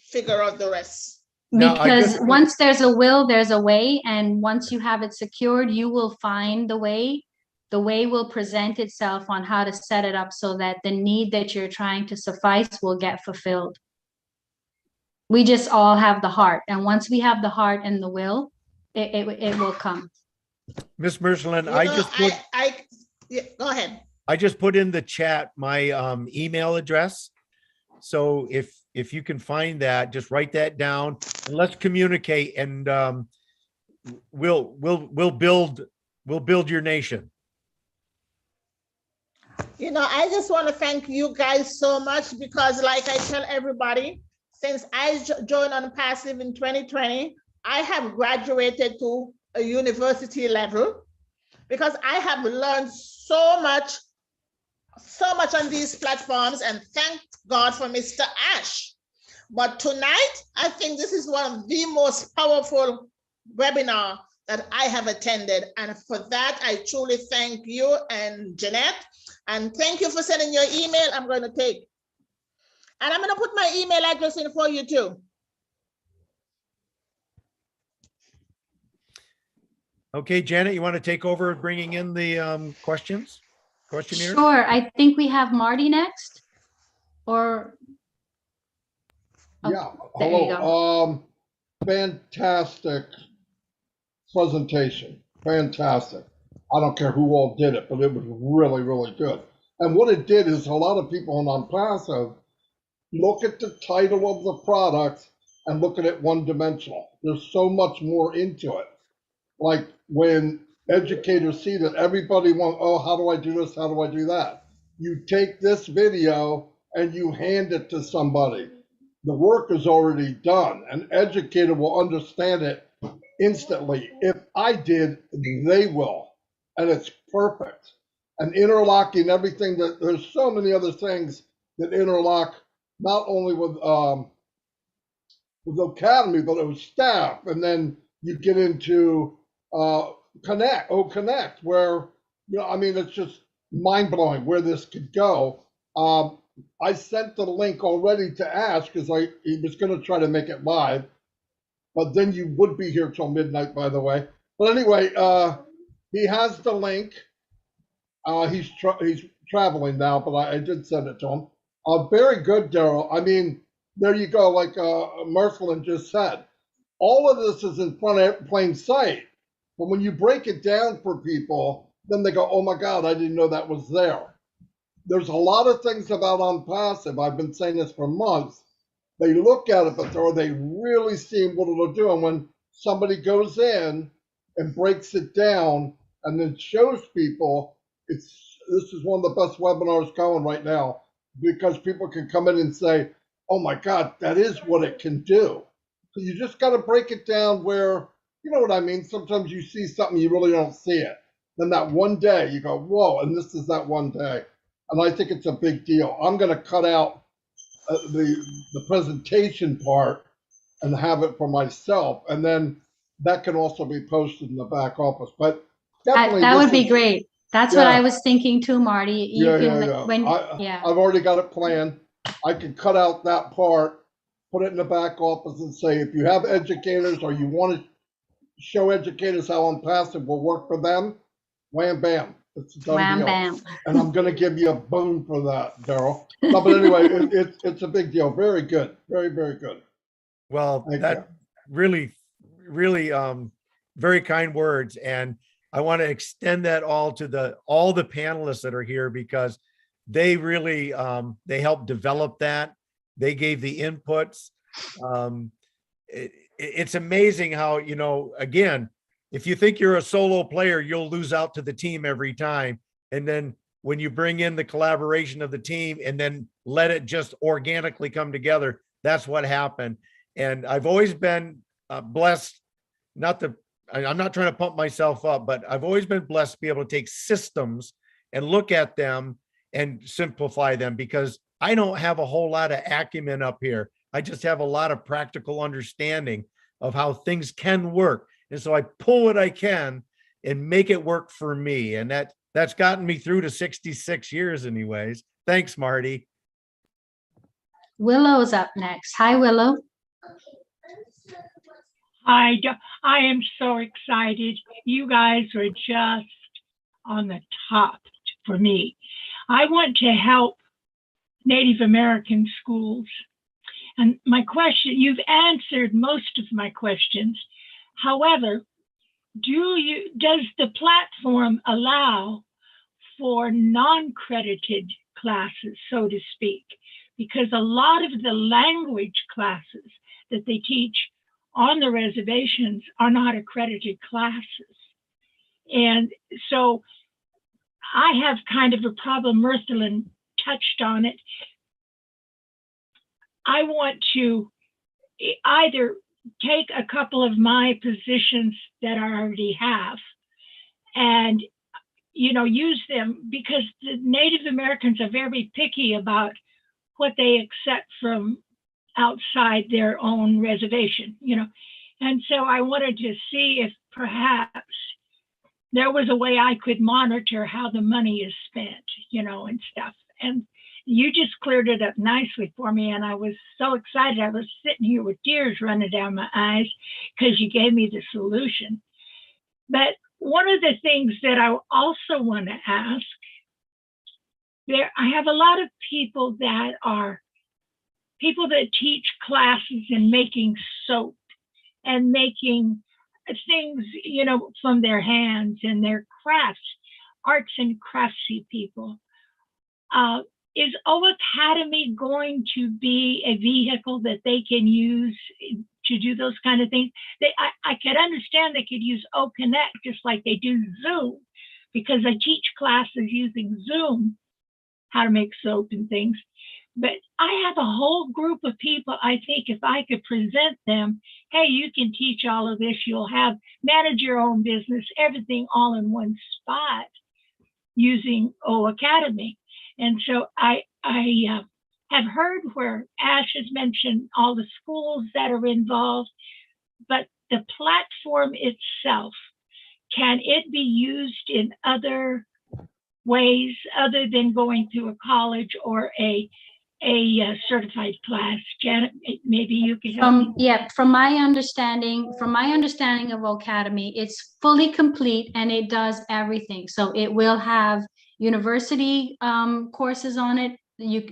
figure out the rest. Because once there's a will, there's a way. And once you have it secured, you will find the way. The way will present itself on how to set it up so that the need that you're trying to suffice will get fulfilled. We just all have the heart. And once we have the heart and the will, it will come. Miss Mercelin, Yeah, go ahead. I just put in the chat my email address. So if you can find that, just write that down and let's communicate, and we'll build your nation. I just want to thank you guys so much, because like I tell everybody, since I joined ONPASSIVE in 2020, I have graduated to a university level, because I have learned so much on these platforms, and thank God for Mr. Ash. But tonight, I think this is one of the most powerful webinars that I have attended. And for that, I truly thank you and Jeanette. And thank you for sending your email. I'm going to take. And I'm going to put my email address in for you too. Okay, Janet, you want to take over bringing in the questionnaire? Sure. I think we have Marty next. Or yeah. There you Hello. Fantastic presentation. Fantastic. I don't care who all did it, but it was really, really good. And what it did is, a lot of people on ONPASSIVE look at the title of the product and look at it one dimensional. There's so much more into it. Like when educators see that everybody wants, oh, how do I do this? How do I do that? You take this video and you hand it to somebody. The work is already done. An educator will understand it instantly. If I did, they will. And it's perfect. And interlocking everything that there's so many other things that interlock not only with Academy, but it was staff. And then you get into Connect, where, I mean, it's just mind blowing where this could go. I sent the link already to Ash because he was going to try to make it live, but then you would be here till midnight, by the way. But anyway, he has the link. He's traveling now, but I did send it to him. Very good, Daryl. I mean, there you go. Like Mercelin just said, all of this is in plain sight. But when you break it down for people, then they go, "Oh my God, I didn't know that was there." There's a lot of things about ONPASSIVE. I've been saying this for months. They look at it, but are they really seeing what it'll do? And when somebody goes in and breaks it down and then shows people, this is one of the best webinars going right now, because people can come in and say, "Oh my God, that is what it can do." So you just got to break it down where, you know what I mean? Sometimes you see something, you really don't see it. Then that one day you go, whoa, and this is that one day. And I think it's a big deal. I'm going to cut out the presentation part and have it for myself. And then that can also be posted in the back office. But definitely that would be great. That's what I was thinking too, Marty. I've already got it planned. I can cut out that part, put it in the back office and say, if you have educators or you want to show educators how ONPASSIVE will work for them, wham, bam. It's a done deal. Bam. And I'm going to give you a boon for that, Daryl. No, but anyway, it's a big deal. Very good. Very, very good. Well, really, very kind words. And I want to extend that all to all the panelists that are here, because they really, they helped develop that. They gave the inputs. It's amazing how, again, if you think you're a solo player, you'll lose out to the team every time. And then when you bring in the collaboration of the team and then let it just organically come together, that's what happened. And I've always been blessed, I'm not trying to pump myself up, but I've always been blessed to be able to take systems and look at them and simplify them, because I don't have a whole lot of acumen up here. I just have a lot of practical understanding of how things can work. And so I pull what I can and make it work for me. And that's gotten me through to 66 years anyways. Thanks, Marty. Willow's up next. Hi, Willow. Hi, I am so excited. You guys are just on the top for me. I want to help Native American schools. And my question, you've answered most of my questions. However, does the platform allow for non-credited classes, so to speak? Because a lot of the language classes that they teach on the reservations are not accredited classes. And so I have kind of a problem. Mercelin touched on it. I want to either take a couple of my positions that I already have and, use them, because the Native Americans are very picky about what they accept from outside their own reservation, And so I wanted to see if perhaps there was a way I could monitor how the money is spent, and stuff. And you just cleared it up nicely for me. And I was so excited. I was sitting here with tears running down my eyes because you gave me the solution. But one of the things that I also want to ask, I have a lot of people that teach classes in making soap and making things, from their hands and their crafts, arts and craftsy people. is O Academy going to be a vehicle that they can use to do those kind of things? I could understand they could use O Connect just like they do Zoom, because I teach classes using Zoom, how to make soap and things. But I have a whole group of people, I think if I could present them, hey, you can teach all of this, you'll have manage your own business, everything all in one spot using O Academy. And so I have heard where Ash has mentioned all the schools that are involved, but the platform itself, can it be used in other ways other than going through a college or a certified class? Janet, maybe you can help me. Yeah, from my understanding of Academy, it's fully complete and it does everything. So it will have university courses on it.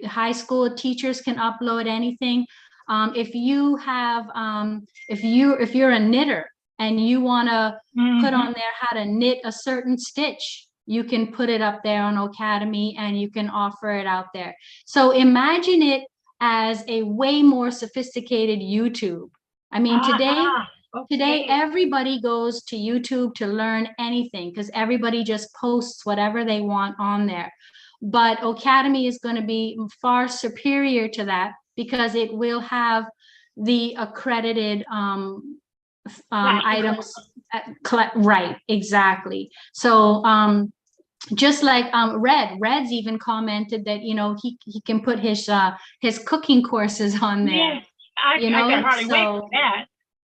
High school teachers can upload anything. If you have if you're a knitter and you want to put on there how to knit a certain stitch, you can put it up there on Academy and you can offer it out there. So imagine it as a way more sophisticated YouTube. I mean, today everybody goes to YouTube to learn anything because everybody just posts whatever they want on there. But Academy is going to be far superior to that because it will have the accredited items. Right, exactly. So just like Red's even commented that, you know, he can put his cooking courses on there. Yes, I can hardly wait for that.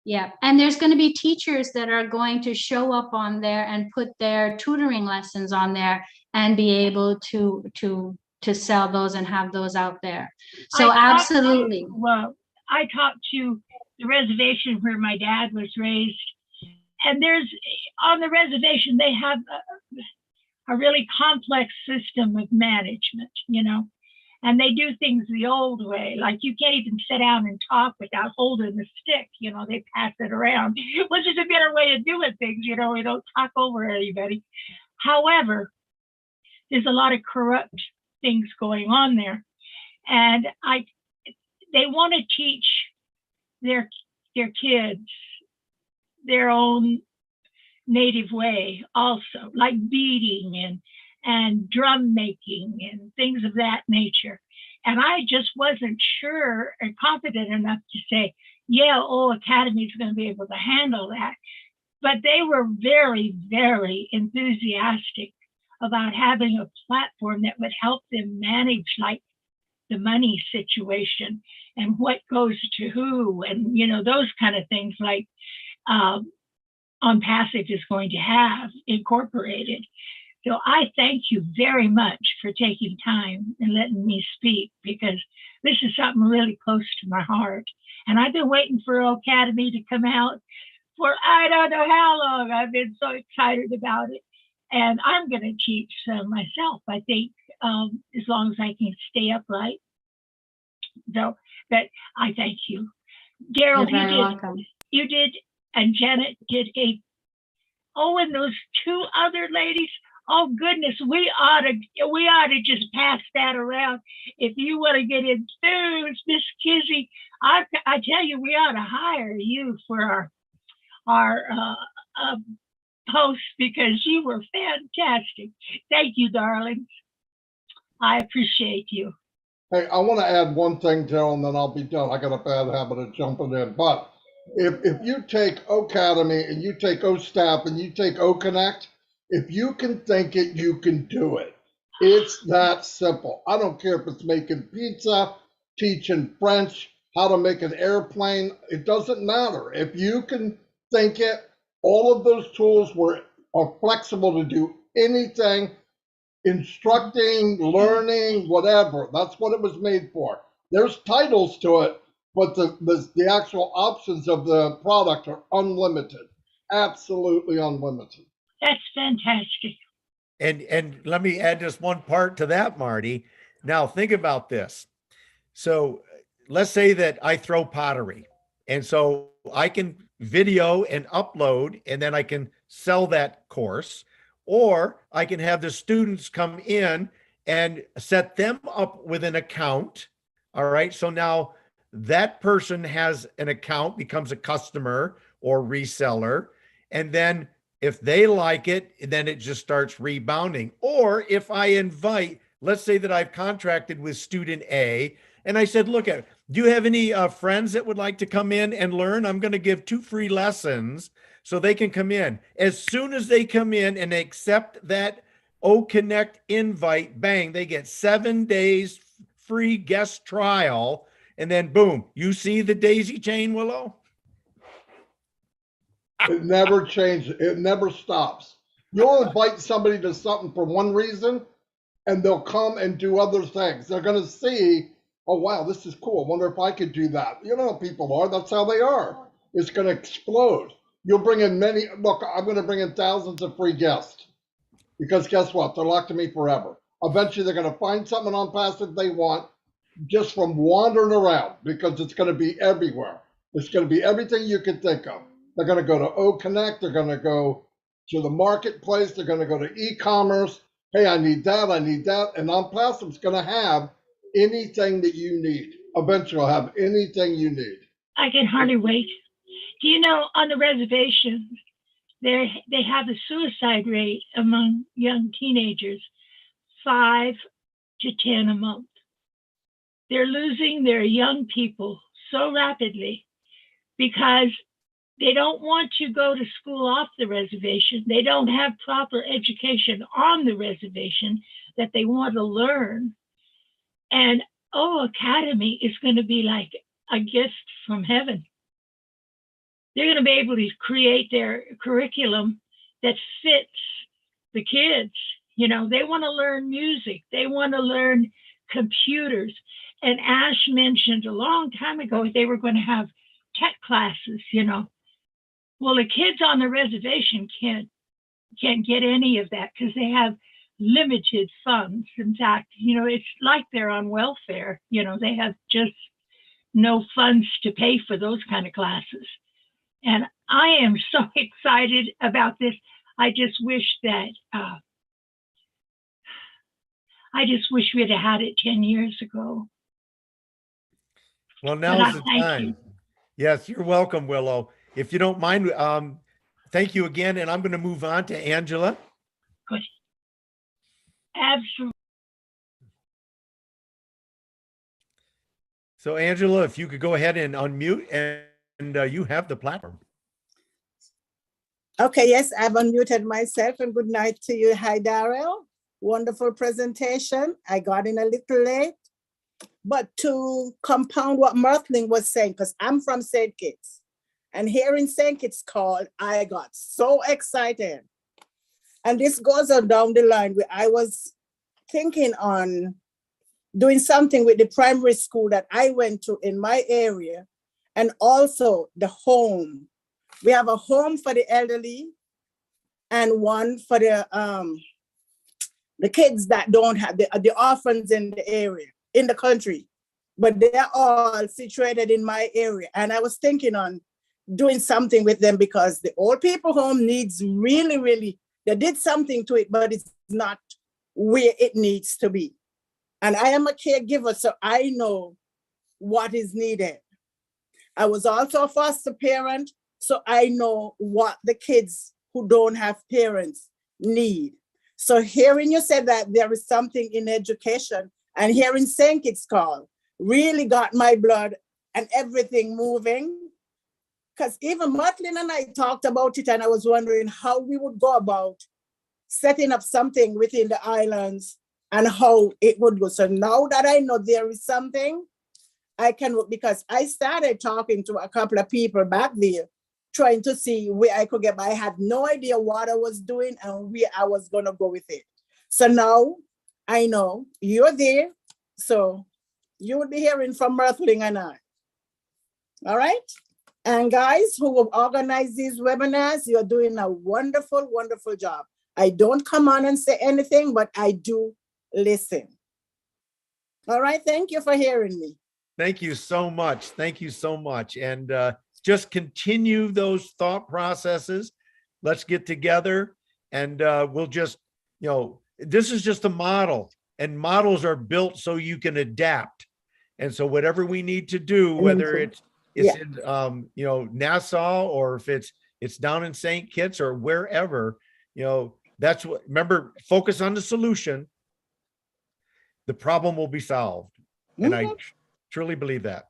Yeah, and there's going to be teachers that are going to show up on there and put their tutoring lessons on there and be able to sell those and have those out there. So absolutely. Well, I talked to the reservation where my dad was raised, and there's on the reservation they have a really complex system of management, you know, and they do things the old way. Like you can't even sit down and talk without holding the stick, you know, they pass it around, which is a better way of doing things, you know, we don't talk over anybody. However, there's a lot of corrupt things going on there. And they want to teach their kids their own native way also, like beading and drum making and things of that nature. And I just wasn't sure or confident enough to say, yeah, Academy is going to be able to handle that. But they were very, very enthusiastic about having a platform that would help them manage like the money situation and what goes to who, and you know, those kind of things like ONPASSIVE is going to have incorporated. So I thank you very much for taking time and letting me speak, because this is something really close to my heart. And I've been waiting for Academy to come out for I don't know how long. I've been so excited about it. And I'm going to teach myself, I think, as long as I can stay upright. So, but I thank you. Daryl, you did, and Janet did and those two other ladies, oh goodness, we ought to just pass that around. If you want to get enthused, Miss Kizzy, I tell you, we ought to hire you for our post, because you were fantastic. Thank you, darlings. I appreciate you. Hey, I want to add one thing, Daryl, and then I'll be done. I got a bad habit of jumping in. But if you take Academy and you take OStaff and you take OConnect, if you can think it, you can do it. It's that simple. I don't care if it's making pizza, teaching French, how to make an airplane. It doesn't matter. If you can think it, all of those tools are flexible to do anything, instructing, learning, whatever. That's what it was made for. There's titles to it, but the actual options of the product are unlimited, absolutely unlimited. That's fantastic. And let me add just one part to that, Marty. Now think about this. So let's say that I throw pottery, and so I can video and upload, and then I can sell that course, or I can have the students come in and set them up with an account. All right. So now that person has an account, becomes a customer or reseller. And then if they like it, then it just starts rebounding. Or if I invite, let's say that I've contracted with student A and I said, look, do you have any friends that would like to come in and learn? I'm going to give 2 free lessons so they can come in. As soon as they come in and accept that OConnect invite, bang, they get 7 days free guest trial. And then boom, you see the daisy chain, Willow? It never changes. It never stops. You'll invite somebody to something for one reason, and they'll come and do other things. They're going to see, oh, wow, this is cool. I wonder if I could do that. You know how people are. That's how they are. It's going to explode. You'll bring in many. Look, I'm going to bring in thousands of free guests because guess what? They're locked to me forever. Eventually, they're going to find something on Passive they want just from wandering around because it's going to be everywhere. It's going to be everything you can think of. They're going to go to OConnect. They're going to go to the marketplace. They're going to go to e-commerce. Hey, I need that. I need that. And OnPassive is going to have anything that you need. Eventually, I'll have anything you need. I can hardly wait. Do you know on the reservation, they have a suicide rate among young teenagers, 5 to 10 a month. They're losing their young people so rapidly because they don't want to go to school off the reservation. They don't have proper education on the reservation that they want to learn. And Academy is going to be like a gift from heaven. They're going to be able to create their curriculum that fits the kids. You know, they want to learn music. They want to learn computers. And Ash mentioned a long time ago, they were going to have tech classes, you know. Well, the kids on the reservation can't get any of that because they have limited funds. In fact, you know, it's like they're on welfare. You know, they have just no funds to pay for those kind of classes. And I am so excited about this. I just wish that, we'd have had it 10 years ago. Well, now's the time. Yes, you're welcome, Willow. If you don't mind, thank you again. And I'm going to move on to Angela. Good. Absolutely. So Angela, if you could go ahead and unmute and you have the platform. Okay, yes, I've unmuted myself and good night to you. Hi, Narelle. Wonderful presentation. I got in a little late, but to compound what Mirthling was saying, because I'm from St. Kitts, and hearing St. Kitts called, I got so excited. And this goes on down the line where I was thinking on doing something with the primary school that I went to in my area, and also the home. We have a home for the elderly and one for the kids that don't have, the orphans in the area, in the country, but they're all situated in my area. And I was thinking on doing something with them because the old people home needs really, really, they did something to it, but it's not where it needs to be. And I am a caregiver, so I know what is needed. I was also a foster parent, so I know what the kids who don't have parents need. So hearing you say that there is something in education and hearing St. Kitts call really got my blood and everything moving. Because even Martlin and I talked about it, and I was wondering how we would go about setting up something within the islands and how it would go. So now that I know there is something, I can, because I started talking to a couple of people back there, trying to see where I could get, but I had no idea what I was doing and where I was going to go with it. So now I know you're there. So you will be hearing from Mirthling and I. All right? And guys who will organize these webinars, you're doing a wonderful, wonderful job. I don't come on and say anything, but I do listen. All right, thank you for hearing me. Thank you so much. Thank you so much. And just continue those thought processes. Let's get together and we'll just, you know, this is just a model. and models are built so you can adapt. And so whatever we need to do, whether it's in you know, Nassau, or if it's down in St. Kitts or wherever, you know, that's what, remember, focus on the solution. The problem will be solved. And I truly believe that.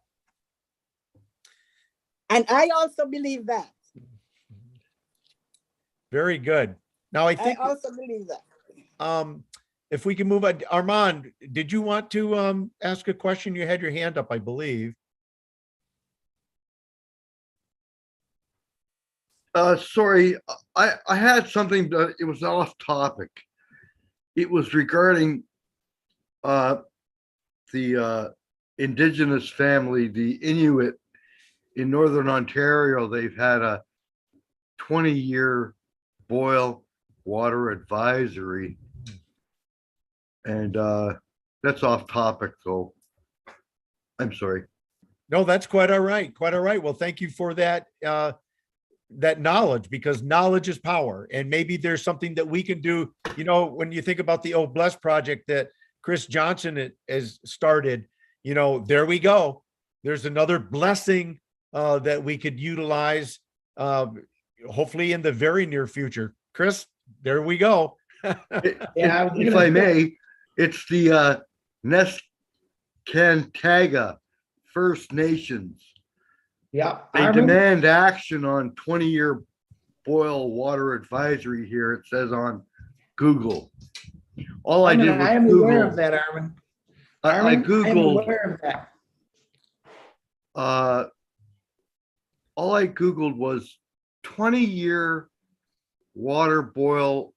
And I also believe that. Very good. Now I think I also believe that. if we can move on, Armand, did you want to ask a question? You had your hand up, I believe. Sorry, I had something, but it was off topic. It was regarding the indigenous family, the Inuit in Northern Ontario. They've had a 20-year boil water advisory, and that's off topic, so I'm sorry. No, that's quite all right. Quite all right. Well, thank you for that that knowledge, because knowledge is power. And maybe there's something that we can do. You know, when you think about the Oh Bless project that Chris Johnson has started, you know, there we go. There's another blessing that we could utilize, hopefully in the very near future. Chris, there we go. If I may, it's the Neskantaga First Nations. Yeah. They demand action on 20-year boil water advisory here. It says on Google. All I did was I am Google. aware of that, Armin. I Googled. I'm aware of that. All I Googled was 20-year water boil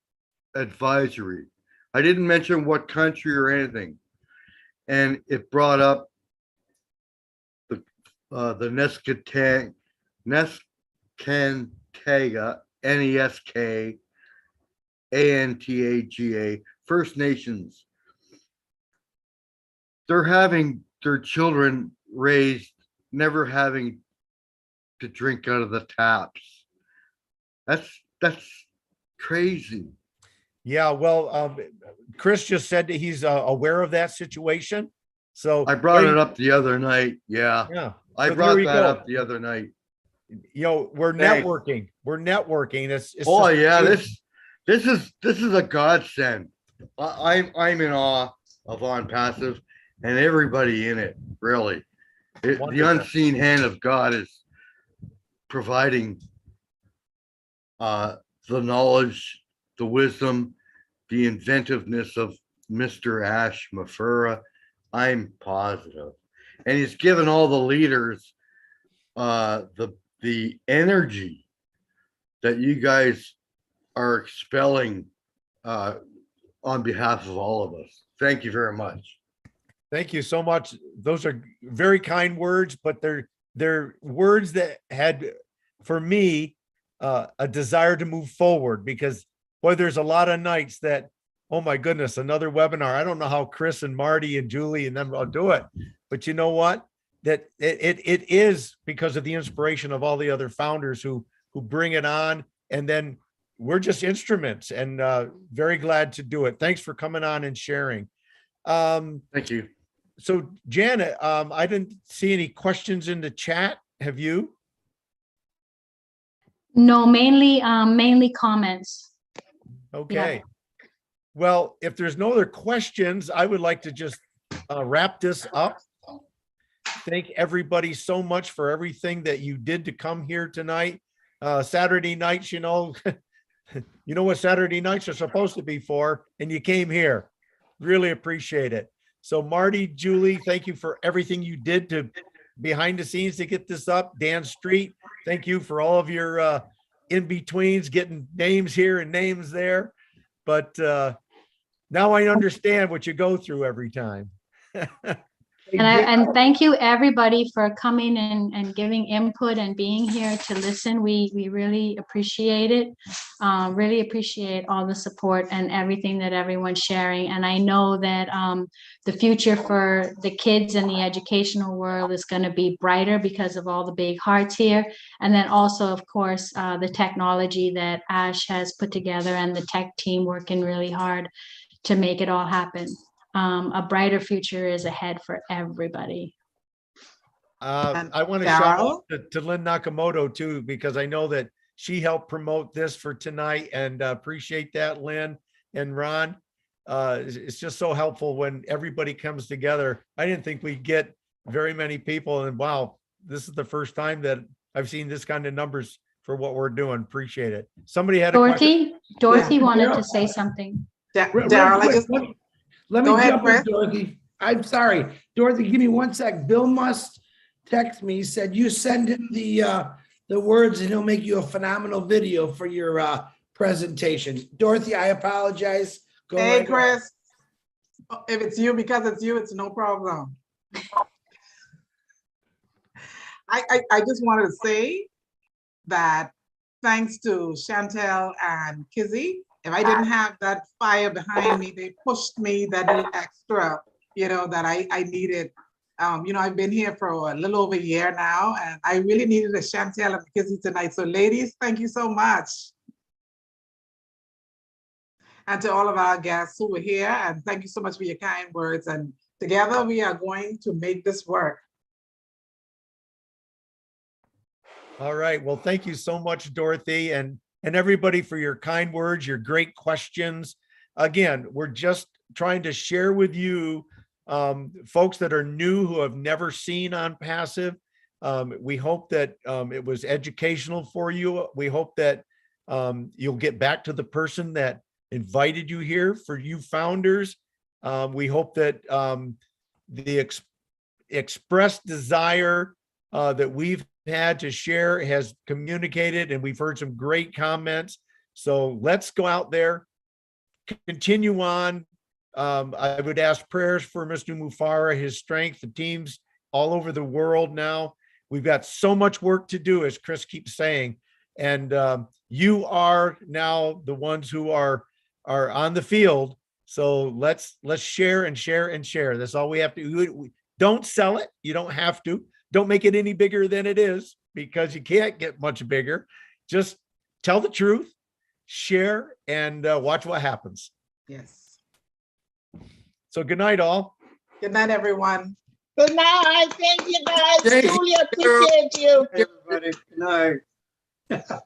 advisory. I didn't mention what country or anything. And it brought up the Neskantaga, Neskaantaga First Nations. They're having their children raised never having to drink out of the taps. That's crazy. Yeah, well, Chris just said that he's aware of that situation. So I brought it up the other night. Yeah. Yeah. I So brought there we that go. up the other night. You know, we're Thanks. networking. We're networking. It's Oh just yeah, amazing. this is a godsend. I'm in awe of ONPASSIVE and everybody in it. Really, the Wonderful. unseen hand of God is providing the knowledge, the wisdom, the inventiveness of Mr. Ash Mafura. I'm positive, and he's given all the leaders the energy that you guys are expelling on behalf of all of us. Thank you very much. Thank you so much. Those are very kind words, but they're words that had, for me, a desire to move forward, because boy, there's a lot of nights that, oh my goodness, another webinar. I don't know how Chris and Marty and Julie and them will do it, but you know what? That it is because of the inspiration of all the other founders who bring it on, and then we're just instruments, and very glad to do it. Thanks for coming on and sharing. Thank you. So Janet, I didn't see any questions in the chat. Have you? No, mainly comments. Okay. Well, if there's no other questions, I would like to just wrap this up. Thank everybody so much for everything that you did to come here tonight. Saturday nights, you know, you know what Saturday nights are supposed to be for, and you came here. Really appreciate it. So Marty, Julie, thank you for everything you did to behind the scenes to get this up. Dan Street, thank you for all of your in-betweens, getting names here and names there. But now I understand what you go through every time. And thank you everybody for coming and giving input and being here to listen. We really appreciate it. Really appreciate all the support and everything that everyone's sharing. And I know that the future for the kids in the educational world is going to be brighter because of all the big hearts here. And then also, of course, the technology that Ash has put together and the tech team working really hard to make it all happen. a brighter future is ahead for everybody. I want to shout out to Lynn Nakamoto too, because I know that she helped promote this for tonight, and appreciate that, Lynn and Ron. It's just so helpful when everybody comes together. I didn't think we'd get very many people, and wow, this is the first time that I've seen this kind of numbers for what we're doing. Appreciate it. Somebody had a question. Dorothy wanted to say something. Darryl, I just Let me Go ahead, jump in, Chris. Dorothy. I'm sorry. Dorothy, give me 1 sec. Bill must text me. He said you send him the words and he'll make you a phenomenal video for your presentation. Dorothy, I apologize. Go Hey, right Chris. If it's you, because it's you, it's no problem. I just wanted to say that thanks to Chantel and Kizzy, if I didn't have that fire behind me, they pushed me that little extra, that I needed. I've been here for a little over a year now, and I really needed a Chantel and Kizzy tonight. So ladies, thank you so much. And to all of our guests who were here, and thank you so much for your kind words. And together we are going to make this work. All right. Well, thank you so much, Dorothy, and everybody for your kind words, your great questions. Again, we're just trying to share with you folks that are new who have never seen ONPASSIVE. We hope that it was educational for you. We hope that you'll get back to the person that invited you here. For you founders, we hope that the expressed desire that we've had to share has communicated, and we've heard some great comments. So let's go out there, continue on. I would ask prayers for Mr. Mufara, his strength, the teams all over the world now. We've got so much work to do, as Chris keeps saying, and you are now the ones who are on the field. So let's share and share and share. That's all we have to do. Don't sell it. You don't have to. Don't make it any bigger than it is, because you can't get much bigger. Just tell the truth, share, and watch what happens. Yes. So good night, all. Good night, everyone. Good night. Thank you, guys. Thank Truly appreciate you. Everybody, good night.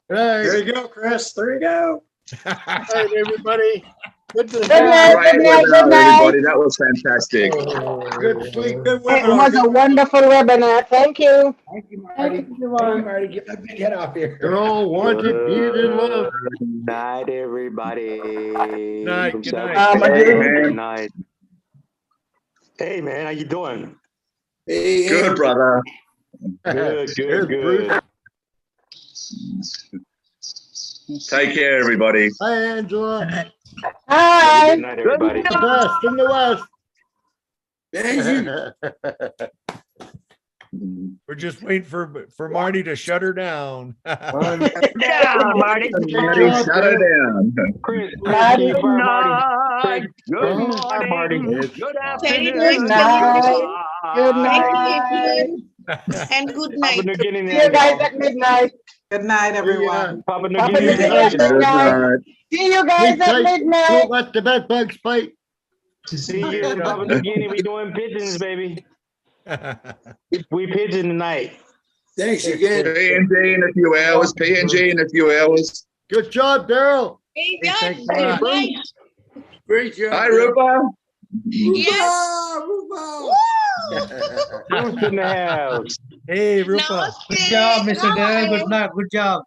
There you go, Chris. There you go. Good night, everybody. Good to Good night, good night, good night. Everybody, that was fantastic. Good sleep. Good It webinar. was a wonderful webinar. Thank you. Thank you, Marty. Thank you, Marty. Get that big head off here. You're all wanted, being in love. Good night, everybody. Night, From good South night. Carolina. Good night. Hey, man, how you doing? Hey, Good, brother. Good, Here's good, Bruce. good. Take care, everybody. Hi, Angela. Hi. Good night, everybody. The best from the West. We're just waiting for Marty to shut her down. Down, Marty. Shut her down. Chris, Good keep our Marty. night. Good Good morning. morning. Good Good afternoon. night. Good Bye. night. And good Papua night. New Guinea. See you guys at midnight. Good night, everyone. Papua New Papua New Guinea. Guinea at Good midnight. See you guys Sleep at tight. midnight. Don't let the bed bugs bite. See you in Papua New Guinea. We doing pigeons, baby. We pigeon tonight. Thanks again. P&G in a few hours. P&G in a few hours. Good job, Daryl. Hey, thanks guys. a lot. Good night. Great job. Hi, Rupa. Yes. Bruce in the house. Hey, Rupa. Namaste. Good job, Mr. Daryl. Bye. Good night. Good job.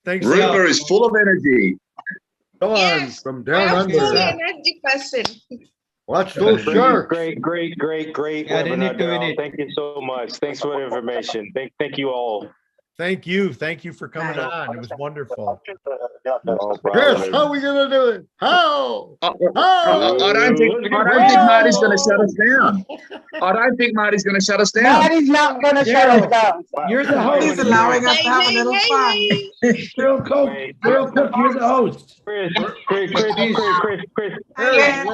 Thanks. Rupa is full of energy. Come on, Yes. from I down am under. fully energy person. Watch those sharks. Great Yeah, they webinar, need to win Daryl. it. Thank you so much. Thanks for the information. Thank you all. Thank you. Thank you for coming on. It was wonderful. No Chris, problem. how are we gonna do it? How? I don't think Marty's going to shut us down. I don't think Marty's going to shut us down. Marty's not gonna shut us down. You're the host. He's allowing us Hey, to have a hey, little hey, fun. hey. Daryl Cook, you're the host. Chris. Please. Chris. Hey,